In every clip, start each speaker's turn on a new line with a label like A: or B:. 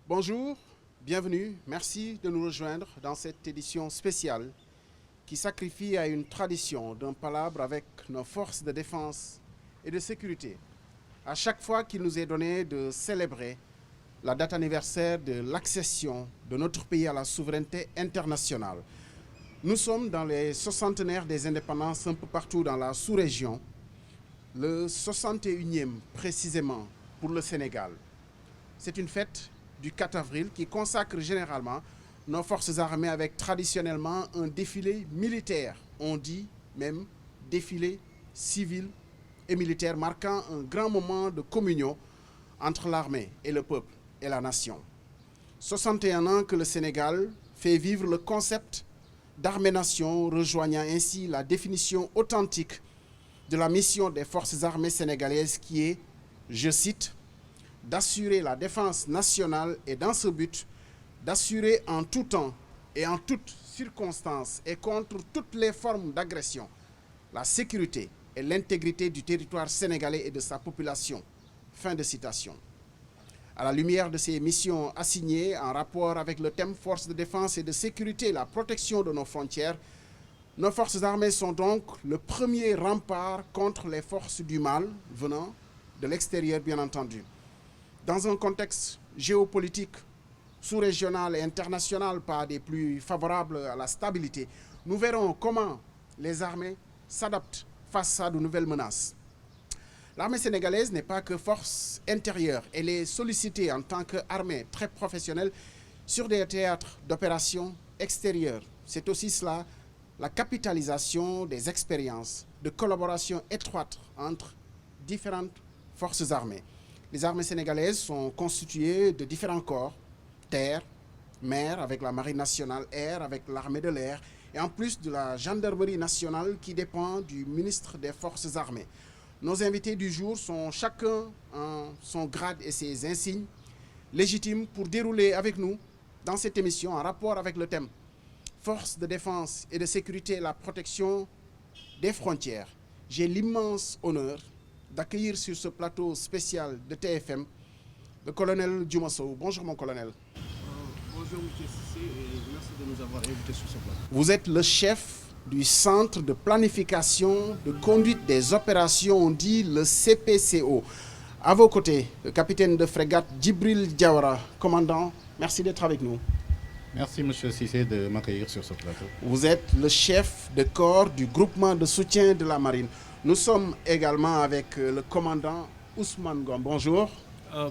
A: Bonjour, bienvenue, merci de nous rejoindre dans cette édition spéciale qui sacrifie à une tradition d'un palabre avec nos forces de défense et de sécurité. À chaque fois qu'il nous est donné de célébrer la date anniversaire de l'accession de notre pays à la souveraineté internationale. Nous sommes dans les soixantenaires des indépendances un peu partout dans la sous-région, le 61e précisément pour le Sénégal. C'est une fête du 4 avril qui consacre généralement nos forces armées avec traditionnellement un défilé militaire. On dit même défilé civil et militaire marquant un grand moment de communion entre l'armée et le peuple et la nation. 61 ans que le Sénégal fait vivre le concept d'armée-nation, rejoignant ainsi la définition authentique de la mission des forces armées sénégalaises qui est, je cite, d'assurer la défense nationale et dans ce but, d'assurer en tout temps et en toutes circonstances et contre toutes les formes d'agression la sécurité et l'intégrité du territoire sénégalais et de sa population. Fin de citation. À la lumière de ces missions assignées en rapport avec le thème forces de défense et de sécurité, la protection de nos frontières, nos forces armées sont donc le premier rempart contre les forces du mal venant de l'extérieur, bien entendu. Dans un contexte géopolitique sous-régional et international pas des plus favorables à la stabilité, nous verrons comment les armées s'adaptent face à de nouvelles menaces. L'armée sénégalaise n'est pas que force intérieure, elle est sollicitée en tant qu'armée très professionnelle sur des théâtres d'opérations extérieures. C'est aussi cela, la capitalisation des expériences de collaboration étroite entre différentes forces armées. Les armées sénégalaises sont constituées de différents corps, terre, mer avec la marine nationale, air avec l'armée de l'air, et en plus de la gendarmerie nationale qui dépend du ministre des Forces armées. Nos invités du jour sont chacun en son grade et ses insignes, légitimes pour dérouler avec nous dans cette émission en rapport avec le thème Forces de défense et de sécurité et la protection des frontières. J'ai l'immense honneur d'accueillir sur ce plateau spécial de TFM le colonel Diouma Sow. Bonjour mon colonel.
B: Bonjour M. Cissé et merci de nous avoir invités sur ce plateau.
A: Vous êtes le chef du Centre de planification de conduite des opérations, on dit le CPCO. À vos côtés, le capitaine de frégate Djibril Diawara, commandant, merci d'être avec nous.
C: Merci M. Cissé de m'accueillir sur ce plateau.
A: Vous êtes le chef de corps du groupement de soutien de la marine. Nous sommes également avec le commandant Ousmane Ngom. Bonjour.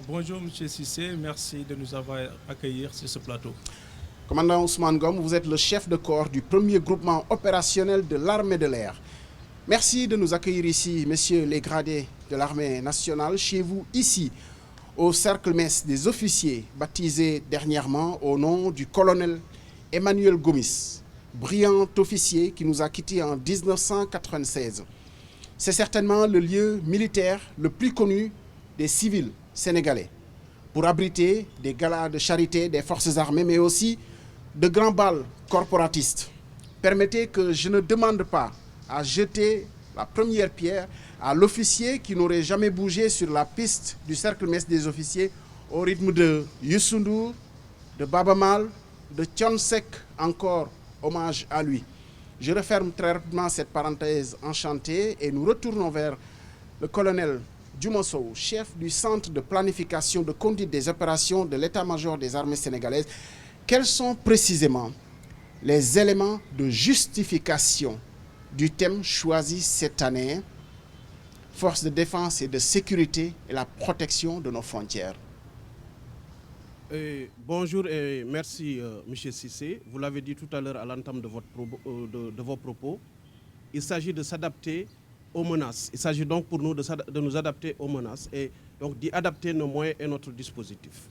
B: Bonjour M. Cissé, merci de nous avoir accueillis sur ce plateau.
A: Commandant Ousmane Ngom, vous êtes le chef de corps du premier groupement opérationnel de l'armée de l'air. Merci de nous accueillir ici, messieurs les gradés de l'armée nationale, chez vous, ici, au cercle mess des officiers, baptisé dernièrement au nom du colonel Emmanuel Gomis, brillant officier qui nous a quittés en 1996. C'est certainement le lieu militaire le plus connu des civils sénégalais, pour abriter des galas de charité des forces armées, mais aussi de grands bals corporatistes. Permettez que je ne demande pas à jeter la première pierre à l'officier qui n'aurait jamais bougé sur la piste du cercle mess des officiers au rythme de Youssou Ndour, de Baba Mal, de Thione Seck, encore hommage à lui. Je referme très rapidement cette parenthèse enchantée et nous retournons vers le colonel Diouma Sow, chef du Centre de planification de conduite des opérations de l'état-major des armées sénégalaises. Quels sont précisément les éléments de justification du thème choisi cette année, forces de défense et de sécurité et la protection de nos frontières?
B: Bonjour et merci M. Cissé. Vous l'avez dit tout à l'heure à l'entame de vos propos. Il s'agit de s'adapter aux menaces. Il s'agit donc pour nous de nous adapter aux menaces et donc d'y adapter nos moyens et notre dispositif.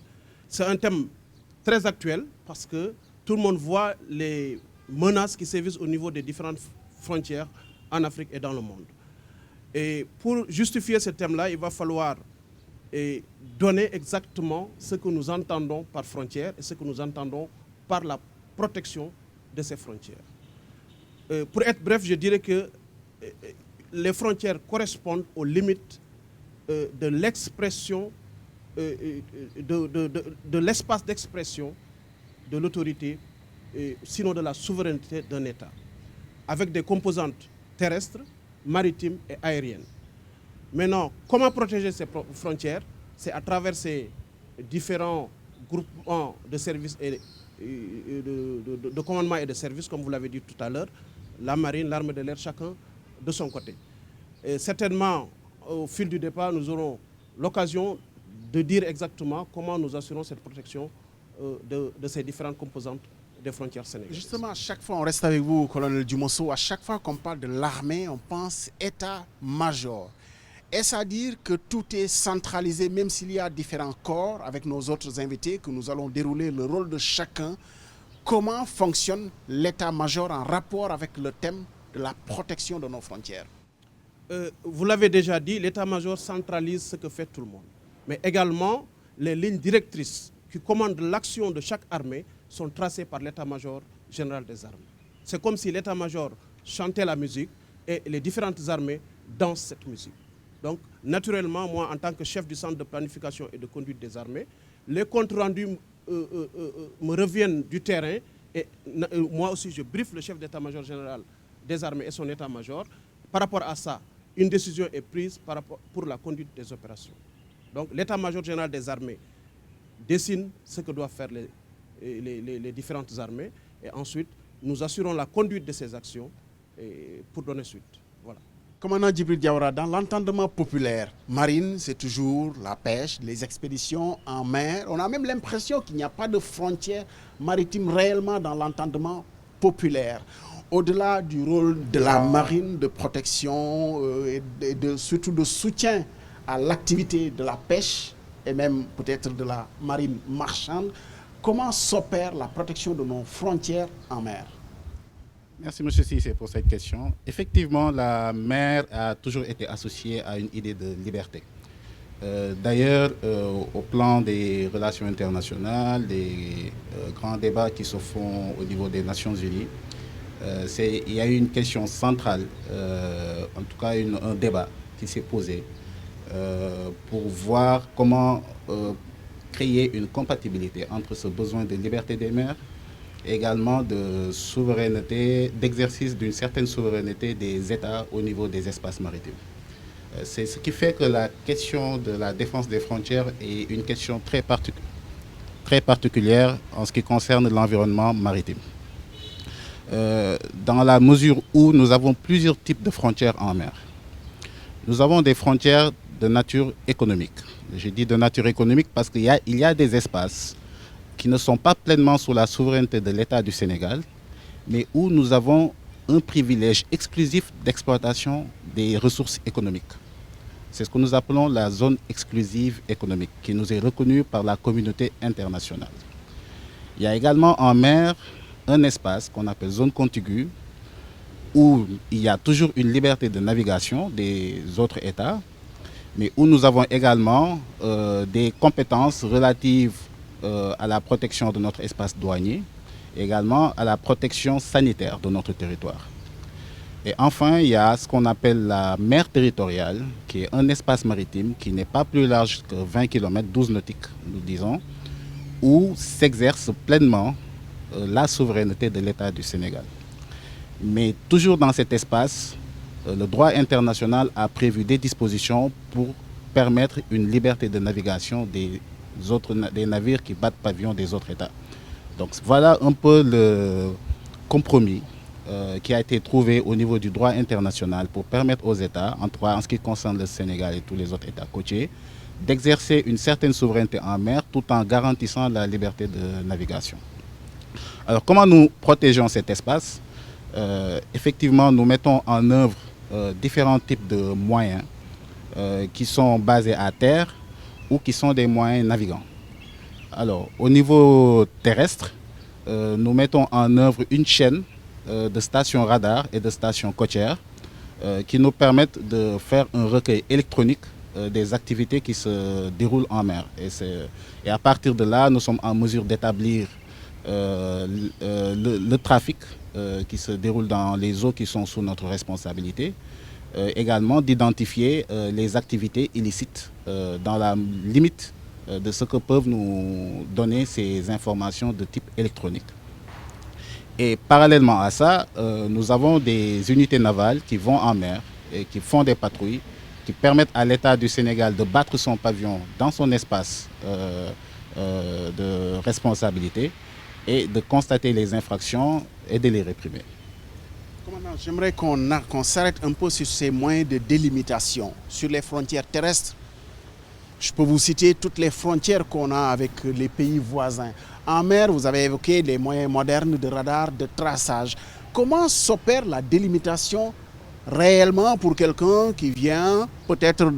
B: C'est un thème très actuel parce que tout le monde voit les menaces qui sévissent au niveau des différentes frontières en Afrique et dans le monde. Et pour justifier ce thème-là, il va falloir donner exactement ce que nous entendons par frontière et ce que nous entendons par la protection de ces frontières. Pour être bref, je dirais que les frontières correspondent aux limites de l'expression de l'espace d'expression de l'autorité, sinon de la souveraineté d'un État, avec des composantes terrestres, maritimes et aériennes. Maintenant, comment protéger ces frontières? C'est à travers ces différents groupements de services et de commandement et de services, comme vous l'avez dit tout à l'heure, la marine, l'armée de l'air, chacun de son côté. Et certainement, au fil du débat, nous aurons l'occasion de dire exactement comment nous assurons cette protection de ces différentes composantes des frontières sénégalaises.
A: Justement, à chaque fois, on reste avec vous, colonel Dumosso, à chaque fois qu'on parle de l'armée, on pense état-major. Est-ce à dire que tout est centralisé, même s'il y a différents corps, avec nos autres invités, que nous allons dérouler le rôle de chacun? Comment fonctionne l'état-major en rapport avec le thème de la protection de nos frontières?
B: Vous l'avez déjà dit, l'état-major centralise ce que fait tout le monde. Mais également, les lignes directrices qui commandent l'action de chaque armée sont tracées par l'état-major général des armées. C'est comme si l'état-major chantait la musique et les différentes armées dansent cette musique. Donc, naturellement, moi, en tant que chef du centre de planification et de conduite des armées, les comptes rendus me reviennent du terrain et moi aussi, je briefe le chef d'état-major général des armées et son état-major. Par rapport à ça, une décision est prise pour la conduite des opérations. Donc, l'état-major général des armées dessine ce que doivent faire les différentes armées et ensuite, nous assurons la conduite de ces actions pour donner suite. Voilà.
A: Commandant Djibril Diawara, dans l'entendement populaire, marine, c'est toujours la pêche, les expéditions en mer. On a même l'impression qu'il n'y a pas de frontières maritimes réellement dans l'entendement populaire. Au-delà du rôle de la marine, de protection et surtout de soutien à l'activité de la pêche et même peut-être de la marine marchande, comment s'opère la protection de nos frontières en mer?
C: Merci M. Cissé pour cette question. Effectivement, la mer a toujours été associée à une idée de liberté. D'ailleurs, au plan des relations internationales, des grands débats qui se font au niveau des Nations Unies, il y a eu une question centrale, en tout cas un débat qui s'est posé pour voir comment créer une compatibilité entre ce besoin de liberté des mers et également de souveraineté, d'exercice d'une certaine souveraineté des États au niveau des espaces maritimes. C'est ce qui fait que la question de la défense des frontières est une question très particulière en ce qui concerne l'environnement maritime. Dans la mesure où nous avons plusieurs types de frontières en mer. Nous avons des frontières de nature économique. Je dis de nature économique parce qu'il y a des espaces qui ne sont pas pleinement sous la souveraineté de l'État du Sénégal, mais où nous avons un privilège exclusif d'exploitation des ressources économiques. C'est ce que nous appelons la zone exclusive économique, qui nous est reconnue par la communauté internationale. Il y a également en mer un espace qu'on appelle zone contiguë, où il y a toujours une liberté de navigation des autres États, mais où nous avons également des compétences relatives à la protection de notre espace douanier, et également à la protection sanitaire de notre territoire. Et enfin, il y a ce qu'on appelle la mer territoriale, qui est un espace maritime qui n'est pas plus large que 20 km, 12 nautiques, nous disons, où s'exerce pleinement la souveraineté de l'État du Sénégal. Mais toujours dans cet espace, le droit international a prévu des dispositions pour permettre une liberté de navigation des navires qui battent pavillon des autres États. Donc voilà un peu le compromis qui a été trouvé au niveau du droit international pour permettre aux États, en ce qui concerne le Sénégal et tous les autres États côtiers, d'exercer une certaine souveraineté en mer tout en garantissant la liberté de navigation. Alors comment nous protégeons cet espace? Effectivement, nous mettons en œuvre différents types de moyens qui sont basés à terre ou qui sont des moyens navigants. Alors, au niveau terrestre, nous mettons en œuvre une chaîne de stations radars et de stations côtières qui nous permettent de faire un recueil électronique des activités qui se déroulent en mer. Et à partir de là, nous sommes en mesure d'établir le trafic qui se déroule dans les eaux qui sont sous notre responsabilité. Également d'identifier les activités illicites dans la limite de ce que peuvent nous donner ces informations de type électronique. Et parallèlement à ça, nous avons des unités navales qui vont en mer et qui font des patrouilles, qui permettent à l'État du Sénégal de battre son pavillon dans son espace de responsabilité et de constater les infractions et de les réprimer.
A: Commandant, j'aimerais qu'on s'arrête un peu sur ces moyens de délimitation sur les frontières terrestres. Je peux vous citer toutes les frontières qu'on a avec les pays voisins. En mer, vous avez évoqué les moyens modernes de radar, de traçage. Comment s'opère la délimitation réellement pour quelqu'un qui vient peut-être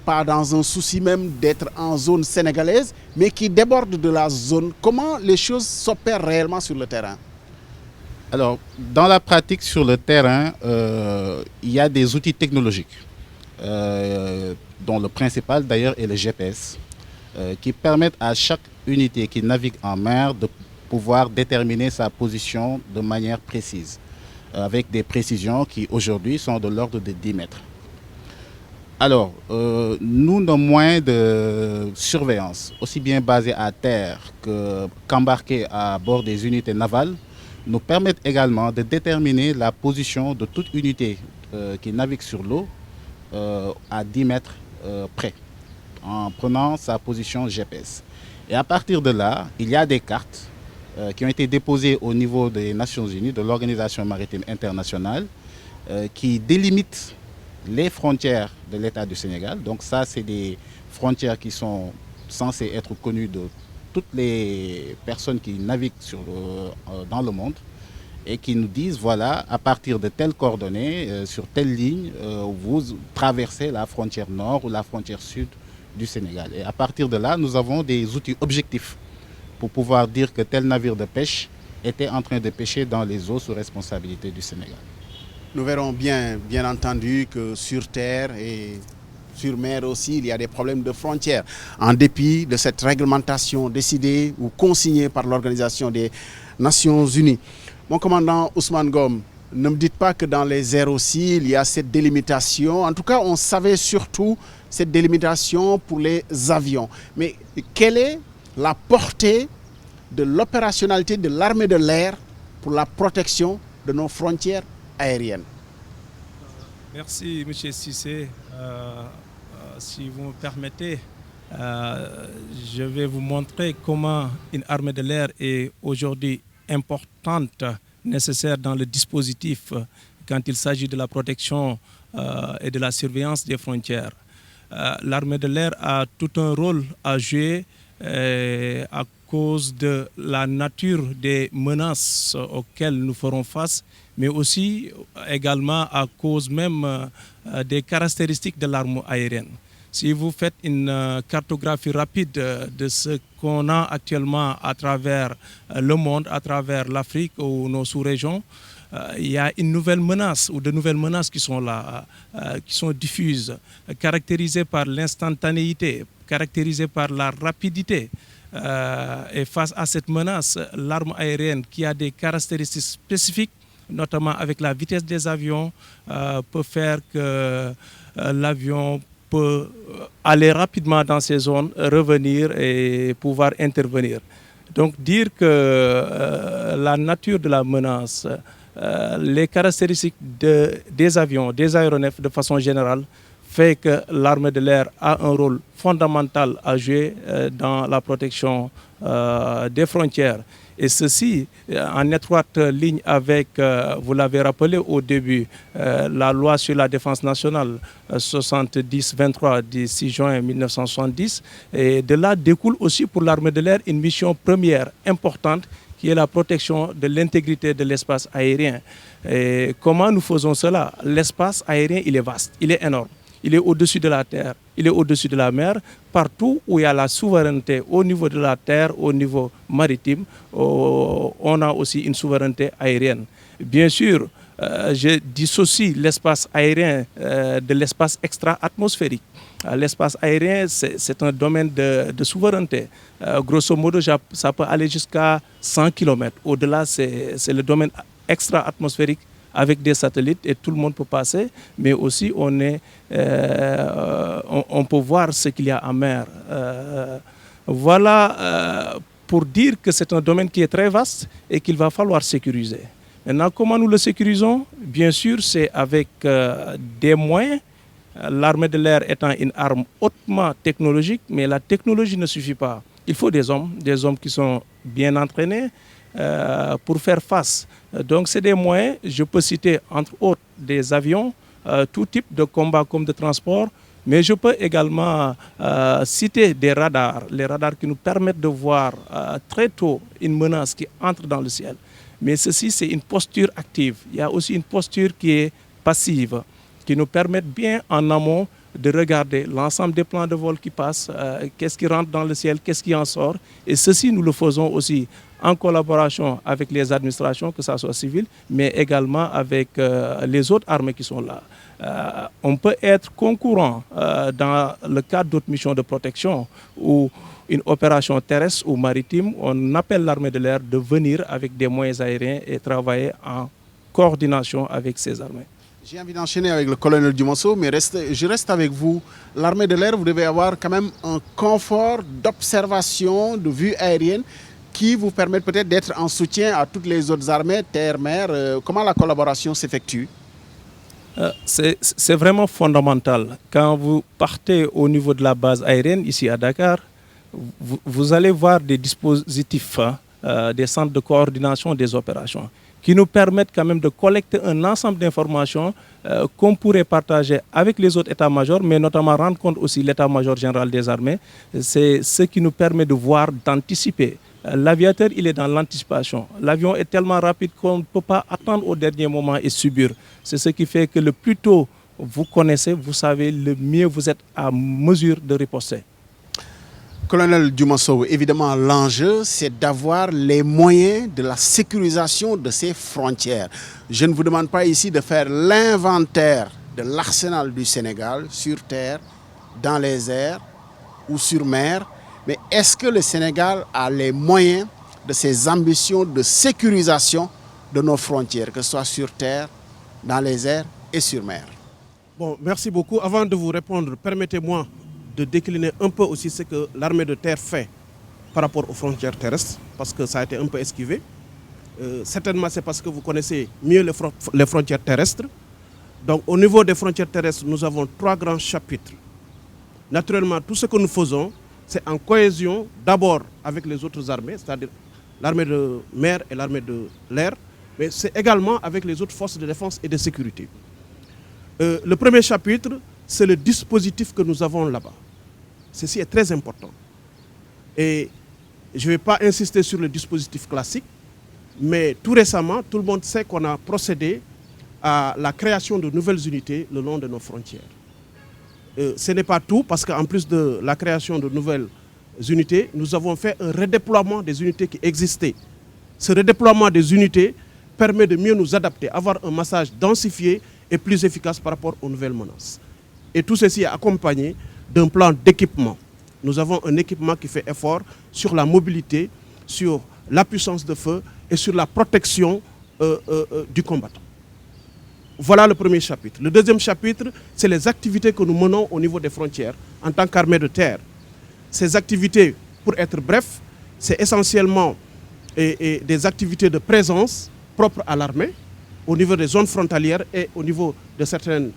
A: pas dans un souci même d'être en zone sénégalaise, mais qui déborde de la zone? Comment les choses s'opèrent réellement sur le terrain?
C: Alors, dans la pratique sur le terrain, il y a des outils technologiques, dont le principal d'ailleurs est le GPS, qui permettent à chaque unité qui navigue en mer de pouvoir déterminer sa position de manière précise, avec des précisions qui aujourd'hui sont de l'ordre de 10 mètres. Alors, nous, nos moyens de surveillance, aussi bien basés à terre qu'embarqués à bord des unités navales, nous permettent également de déterminer la position de toute unité qui navigue sur l'eau à 10 mètres près, en prenant sa position GPS. Et à partir de là, il y a des cartes qui ont été déposées au niveau des Nations Unies, de l'Organisation maritime internationale, qui délimitent les frontières de l'État du Sénégal. Donc ça, c'est des frontières qui sont censées être connues de toutes les personnes qui naviguent dans le monde et qui nous disent, voilà, à partir de telles coordonnées, sur telle ligne, vous traversez la frontière nord ou la frontière sud du Sénégal. Et à partir de là, nous avons des outils objectifs pour pouvoir dire que tel navire de pêche était en train de pêcher dans les eaux sous responsabilité du Sénégal.
A: Nous verrons bien entendu que sur terre et sur mer aussi, il y a des problèmes de frontières, en dépit de cette réglementation décidée ou consignée par l'Organisation des Nations Unies. Mon commandant Ousmane Ngom, ne me dites pas que dans les airs aussi, il y a cette délimitation. En tout cas, on savait surtout cette délimitation pour les avions. Mais quelle est la portée de l'opérationnalité de l'armée de l'air pour la protection de nos frontières aériennes?
D: Merci, M. Cissé. Si vous me permettez, je vais vous montrer comment une armée de l'air est aujourd'hui importante, nécessaire dans le dispositif quand il s'agit de la protection et de la surveillance des frontières. L'armée de l'air a tout un rôle à jouer à cause de la nature des menaces auxquelles nous ferons face, mais aussi également à cause même des caractéristiques de l'arme aérienne. Si vous faites une cartographie rapide de ce qu'on a actuellement à travers le monde, à travers l'Afrique ou nos sous-régions, il y a une nouvelle menace ou de nouvelles menaces qui sont là, qui sont diffuses, caractérisées par l'instantanéité, caractérisées par la rapidité. Et face à cette menace, l'arme aérienne qui a des caractéristiques spécifiques, notamment avec la vitesse des avions, peut faire que l'avion peut aller rapidement dans ces zones, revenir et pouvoir intervenir. Donc dire que la nature de la menace, les caractéristiques des avions, des aéronefs de façon générale, fait que l'armée de l'air a un rôle fondamental à jouer dans la protection des frontières. Et ceci en étroite ligne avec, vous l'avez rappelé au début, la loi sur la défense nationale 70-23 du 6 juin 1970. Et de là découle aussi pour l'armée de l'air une mission première importante qui est la protection de l'intégrité de l'espace aérien. Et comment nous faisons cela? L'espace aérien, il est vaste, il est énorme. Il est au-dessus de la terre, il est au-dessus de la mer. Partout où il y a la souveraineté au niveau de la terre, au niveau maritime, on a aussi une souveraineté aérienne. Bien sûr, je dissocie l'espace aérien de l'espace extra-atmosphérique. L'espace aérien, c'est un domaine de souveraineté. Grosso modo, ça peut aller jusqu'à 100 km. Au-delà, c'est le domaine extra-atmosphérique avec des satellites et tout le monde peut passer, mais aussi on peut voir ce qu'il y a en mer. Voilà pour dire que c'est un domaine qui est très vaste et qu'il va falloir sécuriser. Maintenant, comment nous le sécurisons? Bien sûr, c'est avec des moyens. L'armée de l'air étant une arme hautement technologique, mais la technologie ne suffit pas. Il faut des hommes qui sont bien entraînés pour faire face. Donc c'est des moyens, je peux citer entre autres des avions, tout type de combat comme de transport, mais je peux également citer des radars, les radars qui nous permettent de voir très tôt une menace qui entre dans le ciel. Mais ceci, c'est une posture active. Il y a aussi une posture qui est passive, qui nous permettent bien en amont de regarder l'ensemble des plans de vol qui passent, qu'est-ce qui rentre dans le ciel, qu'est-ce qui en sort. Et ceci, nous le faisons aussi en collaboration avec les administrations, que ce soit civiles, mais également avec les autres armées qui sont là. On peut être concurrent dans le cadre d'autres missions de protection ou une opération terrestre ou maritime. On appelle l'armée de l'air de venir avec des moyens aériens et travailler en coordination avec ces armées.
A: J'ai envie d'enchaîner avec le colonel Dumonceau, mais je reste avec vous. L'armée de l'air, vous devez avoir quand même un confort d'observation, de vue aérienne qui vous permet peut-être d'être en soutien à toutes les autres armées, terre, mer. Comment la collaboration s'effectue?
D: C'est vraiment fondamental. Quand vous partez au niveau de la base aérienne, ici à Dakar, vous allez voir des dispositifs, des centres de coordination des opérations, qui nous permettent quand même de collecter un ensemble d'informations qu'on pourrait partager avec les autres états-majors, mais notamment rendre compte aussi l'état-major général des armées. C'est ce qui nous permet de voir, d'anticiper. L'aviateur, il est dans l'anticipation. L'avion est tellement rapide qu'on ne peut pas attendre au dernier moment et subir. C'est ce qui fait que le plus tôt vous connaissez, vous savez, le mieux vous êtes à mesure de riposter.
A: Colonel Dumonceau, évidemment, l'enjeu, c'est d'avoir les moyens de la sécurisation de ces frontières. Je ne vous demande pas ici de faire l'inventaire de l'arsenal du Sénégal sur terre, dans les airs ou sur mer, mais est-ce que le Sénégal a les moyens de ses ambitions de sécurisation de nos frontières, que ce soit sur terre, dans les airs et sur mer?
B: Bon, merci beaucoup. Avant de vous répondre, permettez-moi de décliner un peu aussi ce que l'armée de terre fait par rapport aux frontières terrestres, parce que ça a été un peu esquivé. Certainement, c'est parce que vous connaissez mieux les frontières terrestres. Donc, au niveau des frontières terrestres, nous avons 3 grands chapitres. Naturellement, tout ce que nous faisons, c'est en cohésion d'abord avec les autres armées, c'est-à-dire l'armée de mer et l'armée de l'air, mais c'est également avec les autres forces de défense et de sécurité. Le premier chapitre, c'est le dispositif que nous avons là-bas. Ceci est très important. Et je ne vais pas insister sur le dispositif classique, mais tout récemment, tout le monde sait qu'on a procédé à la création de nouvelles unités le long de nos frontières. Ce n'est pas tout, parce qu'en plus de la création de nouvelles unités, nous avons fait un redéploiement des unités qui existaient. Ce redéploiement des unités permet de mieux nous adapter, avoir un massage densifié et plus efficace par rapport aux nouvelles menaces. Et tout ceci est accompagné d'un plan d'équipement. Nous avons un équipement qui fait effort sur la mobilité, sur la puissance de feu et sur la protection du combattant. Voilà le premier chapitre. Le deuxième chapitre, c'est les activités que nous menons au niveau des frontières en tant qu'armée de terre. Ces activités, pour être bref, c'est essentiellement des activités de présence propres à l'armée au niveau des zones frontalières et au niveau de certaines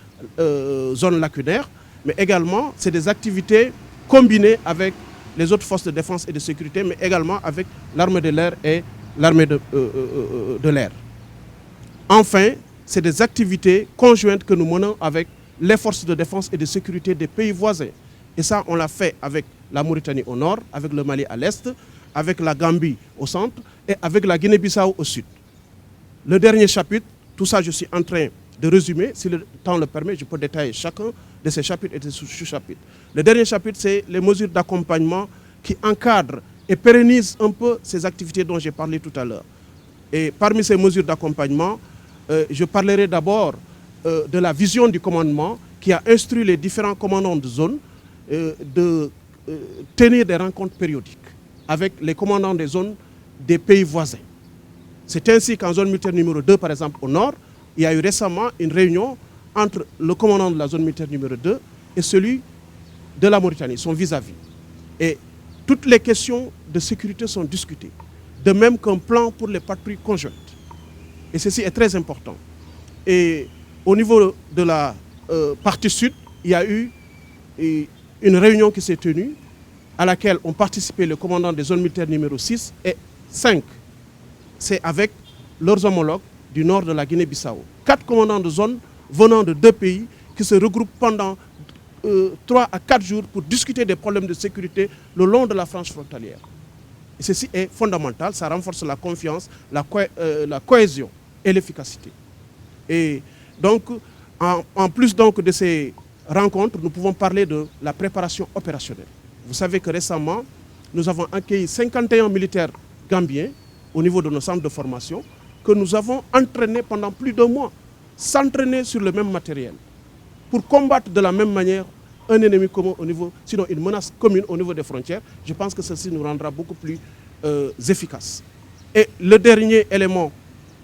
B: zones lacunaires, mais également c'est des activités combinées avec les autres forces de défense et de sécurité, mais également avec l'armée de l'air et l'armée de l'air. Enfin, c'est des activités conjointes que nous menons avec les forces de défense et de sécurité des pays voisins. Et ça, on l'a fait avec la Mauritanie au nord, avec le Mali à l'est, avec la Gambie au centre et avec la Guinée-Bissau au sud. Le dernier chapitre, tout ça je suis en train de résumer, si le temps le permet, je peux détailler chacun de ces chapitres et de ces sous-chapitres. Le dernier chapitre, c'est les mesures d'accompagnement qui encadrent et pérennisent un peu ces activités dont j'ai parlé tout à l'heure. Et parmi ces mesures d'accompagnement, je parlerai d'abord de la vision du commandement qui a instruit les différents commandants de zone de tenir des rencontres périodiques avec les commandants des zones des pays voisins. C'est ainsi qu'en zone militaire numéro 2, par exemple, au nord, il y a eu récemment une réunion entre le commandant de la zone militaire numéro 2 et celui de la Mauritanie, son vis-à-vis. Et toutes les questions de sécurité sont discutées, de même qu'un plan pour les patrouilles conjointes. Et ceci est très important. Et au niveau de la partie sud, il y a eu une réunion qui s'est tenue à laquelle ont participé le commandant des zones militaires numéro 6 et 5. C'est avec leurs homologues du nord de la Guinée-Bissau. 4 commandants de zone venant de 2 pays qui se regroupent pendant 3 à 4 jours pour discuter des problèmes de sécurité le long de la frange frontalière. Et ceci est fondamental, ça renforce la confiance, la cohésion et l'efficacité. Et donc, en plus donc de ces rencontres, nous pouvons parler de la préparation opérationnelle. Vous savez que récemment, nous avons accueilli 51 militaires gambiens au niveau de nos centres de formation que nous avons entraînés pendant plus de mois, s'entraîner sur le même matériel pour combattre de la même manière un ennemi commun au niveau, sinon une menace commune au niveau des frontières. Je pense que ceci nous rendra beaucoup plus efficaces. Et le dernier élément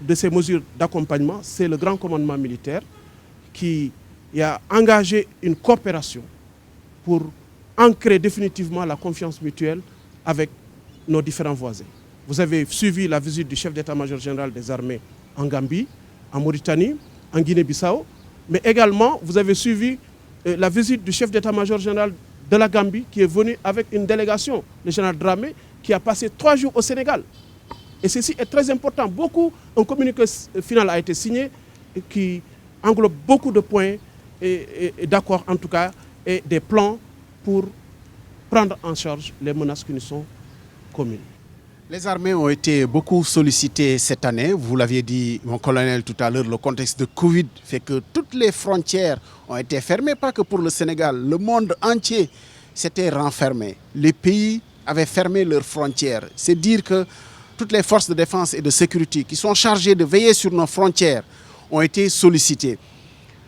B: de ces mesures d'accompagnement, c'est le grand commandement militaire qui a engagé une coopération pour ancrer définitivement la confiance mutuelle avec nos différents voisins. Vous avez suivi la visite du chef d'état-major général des armées en Gambie, en Mauritanie, en Guinée-Bissau, mais également vous avez suivi la visite du chef d'état-major général de la Gambie qui est venu avec une délégation, le général Dramé, qui a passé 3 jours au Sénégal. Et ceci est très important. Un communiqué final a été signé qui englobe beaucoup de points et d'accords en tout cas et des plans pour prendre en charge les menaces qui nous sont communes.
A: Les armées ont été beaucoup sollicitées cette année. Vous l'aviez dit, mon colonel, tout à l'heure, le contexte de Covid fait que toutes les frontières ont été fermées, pas que pour le Sénégal. Le monde entier s'était renfermé. Les pays avaient fermé leurs frontières. C'est dire que toutes les forces de défense et de sécurité qui sont chargées de veiller sur nos frontières ont été sollicitées.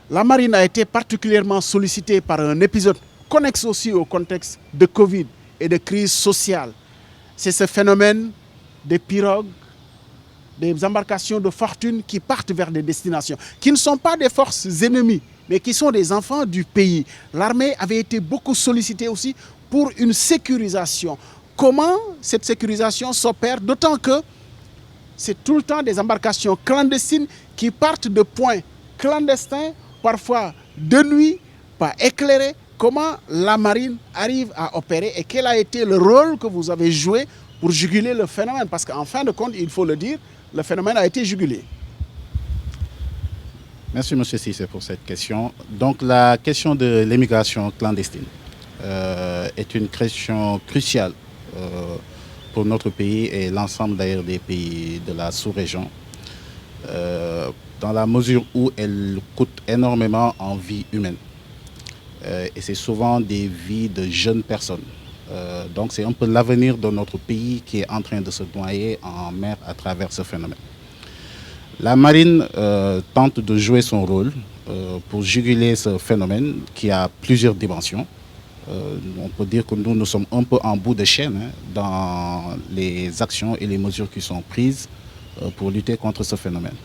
A: La marine a été particulièrement sollicitée par un épisode connexe aussi au contexte de Covid et de crise sociale. C'est ce phénomène des pirogues, des embarcations de fortune qui partent vers des destinations, qui ne sont pas des forces ennemies, mais qui sont des enfants du pays. L'armée avait été beaucoup sollicitée aussi pour une sécurisation. Comment cette sécurisation s'opère, d'autant que c'est tout le temps des embarcations clandestines qui partent de points clandestins, parfois de nuit, pas éclairés. Comment la marine arrive à opérer et quel a été le rôle que vous avez joué pour juguler le phénomène? Parce qu'en fin de compte, il faut le dire, le phénomène a été jugulé.
C: Merci M. Cissé pour cette question. Donc la question de l'immigration clandestine est une question cruciale pour notre pays et l'ensemble d'ailleurs des pays de la sous-région, dans la mesure où elle coûte énormément en vie humaine. Et c'est souvent des vies de jeunes personnes. Donc c'est un peu l'avenir de notre pays qui est en train de se noyer en mer à travers ce phénomène. La marine tente de jouer son rôle pour juguler ce phénomène qui a plusieurs dimensions. On peut dire que nous sommes un peu en bout de chaîne dans les actions et les mesures qui sont prises pour lutter contre ce phénomène.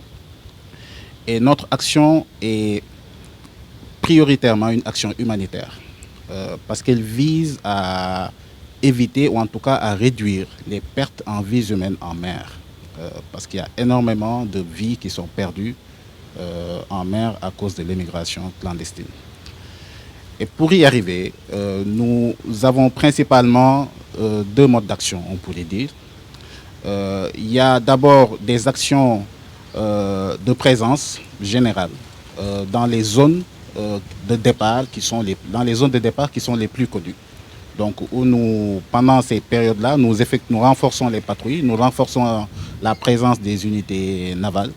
C: Et notre action est prioritairement une action humanitaire, parce qu'elle vise à éviter ou en tout cas à réduire les pertes en vies humaines en mer, parce qu'il y a énormément de vies qui sont perdues en mer à cause de l'immigration clandestine. Et pour y arriver, nous avons principalement 2 modes d'action, on pourrait dire. Il y a d'abord des actions de présence générale dans les zones de départ qui sont les plus connues. Donc où pendant ces périodes-là, nous renforçons les patrouilles, nous renforçons la présence des unités navales,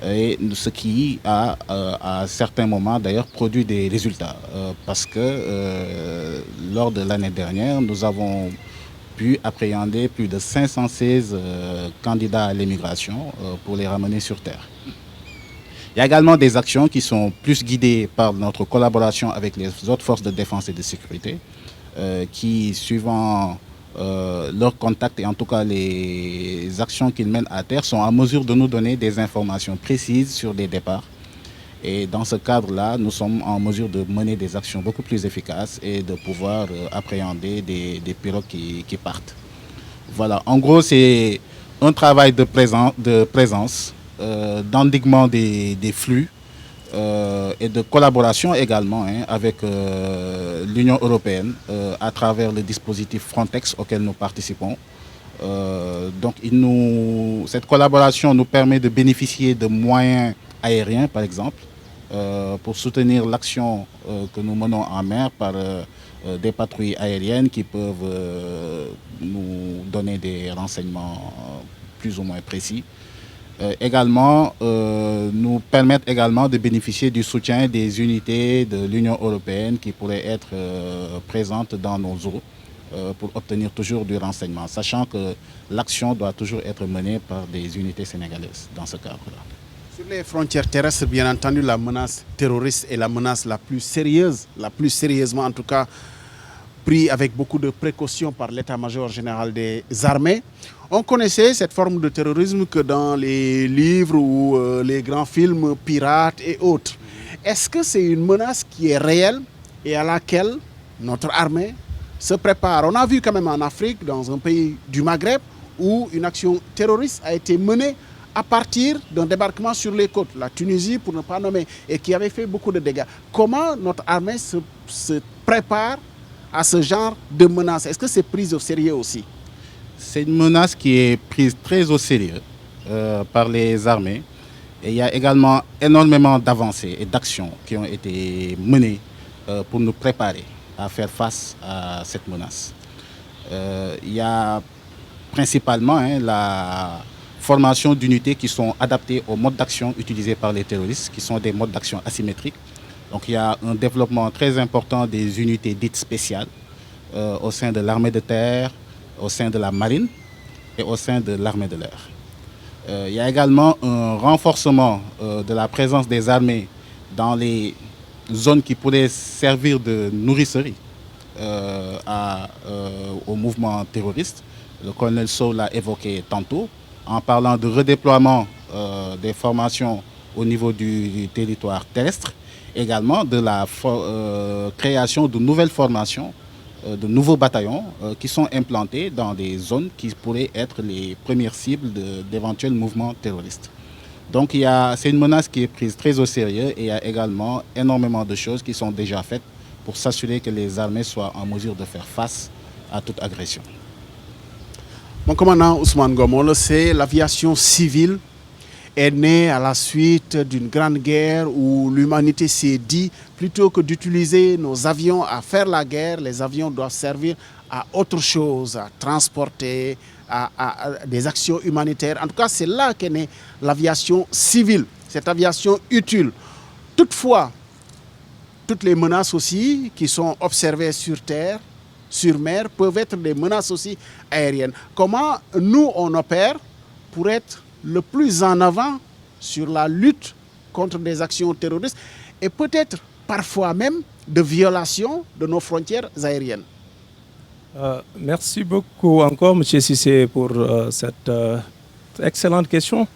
C: et ce qui a à certains moments d'ailleurs produit des résultats, parce que lors de l'année dernière, nous avons pu appréhender plus de 516 candidats à l'immigration pour les ramener sur terre. Il y a également des actions qui sont plus guidées par notre collaboration avec les autres forces de défense et de sécurité, qui, suivant leurs contacts et en tout cas les actions qu'ils mènent à terre sont en mesure de nous donner des informations précises sur des départs. Et dans ce cadre-là, nous sommes en mesure de mener des actions beaucoup plus efficaces et de pouvoir appréhender des pirogues qui partent. Voilà, en gros, c'est un travail de présence, d'endiguement des flux et de collaboration également avec l'Union européenne à travers le dispositif Frontex auquel nous participons. Donc cette collaboration nous permet de bénéficier de moyens aériens, par exemple, pour soutenir l'action que nous menons en mer par des patrouilles aériennes qui peuvent nous donner des renseignements plus ou moins précis. Également, nous permettent également de bénéficier du soutien des unités de l'Union européenne qui pourraient être présentes dans nos eaux pour obtenir toujours du renseignement, sachant que l'action doit toujours être menée par des unités sénégalaises dans ce cadre-là.
A: Sur les frontières terrestres, bien entendu, la menace terroriste est la menace la plus sérieusement en tout cas, prise avec beaucoup de précautions par l'état-major général des armées. On connaissait cette forme de terrorisme que dans les livres ou les grands films pirates et autres. Est-ce que c'est une menace qui est réelle et à laquelle notre armée se prépare? On a vu quand même en Afrique, dans un pays du Maghreb, où une action terroriste a été menée à partir d'un débarquement sur les côtes, la Tunisie pour ne pas nommer, et qui avait fait beaucoup de dégâts. Comment notre armée se prépare à ce genre de menace? Est-ce que c'est pris au sérieux aussi?
C: C'est une menace qui est prise très au sérieux par les armées. Et il y a également énormément d'avancées et d'actions qui ont été menées pour nous préparer à faire face à cette menace. Il y a principalement la formation d'unités qui sont adaptées aux modes d'action utilisés par les terroristes, qui sont des modes d'action asymétriques. Donc il y a un développement très important des unités dites spéciales au sein de l'armée de terre, au sein de la marine et au sein de l'armée de l'air. Il y a également un renforcement de la présence des armées dans les zones qui pourraient servir de nourricerie au mouvement terroriste. Le colonel Sow l'a évoqué tantôt en parlant de redéploiement des formations au niveau du territoire terrestre, également de la création de nouvelles formations, de nouveaux bataillons qui sont implantés dans des zones qui pourraient être les premières cibles d'éventuels mouvements terroristes. Donc c'est une menace qui est prise très au sérieux et il y a également énormément de choses qui sont déjà faites pour s'assurer que les armées soient en mesure de faire face à toute agression.
A: Mon commandant Ousmane Ngom, on le sait, l'aviation civile est née à la suite d'une grande guerre où l'humanité s'est dit, plutôt que d'utiliser nos avions à faire la guerre, les avions doivent servir à autre chose, à transporter, à des actions humanitaires. En tout cas, c'est là qu'est née l'aviation civile, cette aviation utile. Toutefois, toutes les menaces aussi qui sont observées sur terre, sur mer, peuvent être des menaces aussi aériennes. Comment nous, on opère pour être le plus en avant sur la lutte contre des actions terroristes et peut-être parfois même de violation de nos frontières aériennes?
D: Merci beaucoup encore, M. Cissé, pour cette excellente question.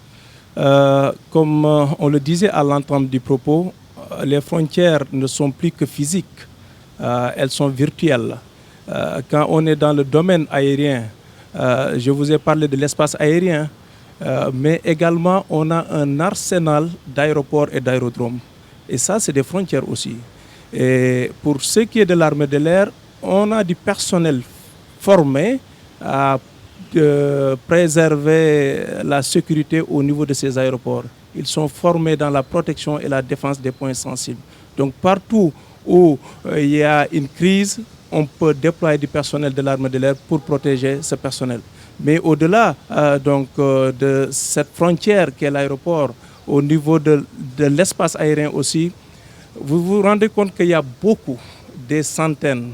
D: Comme on le disait à l'entame du propos, les frontières ne sont plus que physiques, elles sont virtuelles. Quand on est dans le domaine aérien, je vous ai parlé de l'espace aérien, mais également on a un arsenal d'aéroports et d'aérodromes. Et ça, c'est des frontières aussi. Et pour ce qui est de l'armée de l'air, on a du personnel formé à préserver la sécurité au niveau de ces aéroports. Ils sont formés dans la protection et la défense des points sensibles. Donc partout où il y a une crise, on peut déployer du personnel de l'armée de l'air pour protéger ce personnel. Mais au-delà de cette frontière qu'est l'aéroport, au niveau de l'espace aérien aussi, vous vous rendez compte qu'il y a des centaines,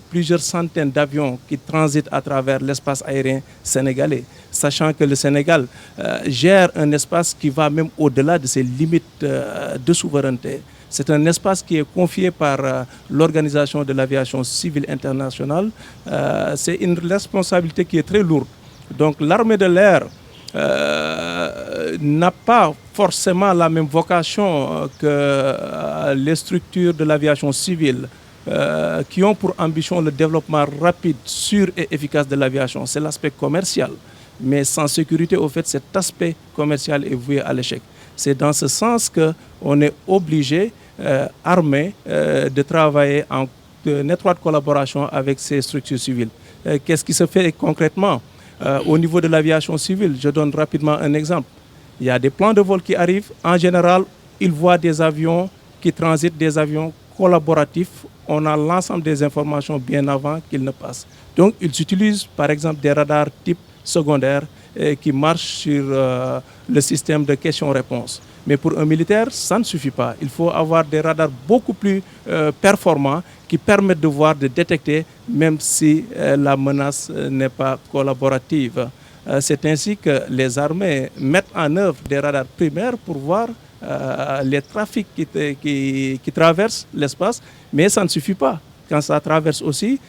D: plusieurs centaines d'avions qui transitent à travers l'espace aérien sénégalais, sachant que le Sénégal gère un espace qui va même au-delà de ses limites de souveraineté. C'est un espace qui est confié par l'Organisation de l'aviation civile internationale. C'est une responsabilité qui est très lourde. Donc l'armée de l'air n'a pas forcément la même vocation que les structures de l'aviation civile qui ont pour ambition le développement rapide, sûr et efficace de l'aviation. C'est l'aspect commercial. Mais sans sécurité, au fait, cet aspect commercial est voué à l'échec. C'est dans ce sens qu'on est obligé, armé, de travailler en étroite collaboration avec ces structures civiles. Qu'est-ce qui se fait concrètement au niveau de l'aviation civile? Je donne rapidement un exemple. Il y a des plans de vol qui arrivent. En général, ils voient des avions qui transitent, des avions collaboratifs. On a l'ensemble des informations bien avant qu'ils ne passent. Donc, ils utilisent par exemple des radars type secondaire qui marchent sur le système de questions-réponses. Mais pour un militaire, ça ne suffit pas. Il faut avoir des radars beaucoup plus performants qui permettent de voir, de détecter, même si la menace n'est pas collaborative. C'est ainsi que les armées mettent en œuvre des radars primaires pour voir les trafics qui traversent l'espace, mais ça ne suffit pas. Quand ça traverse aussi,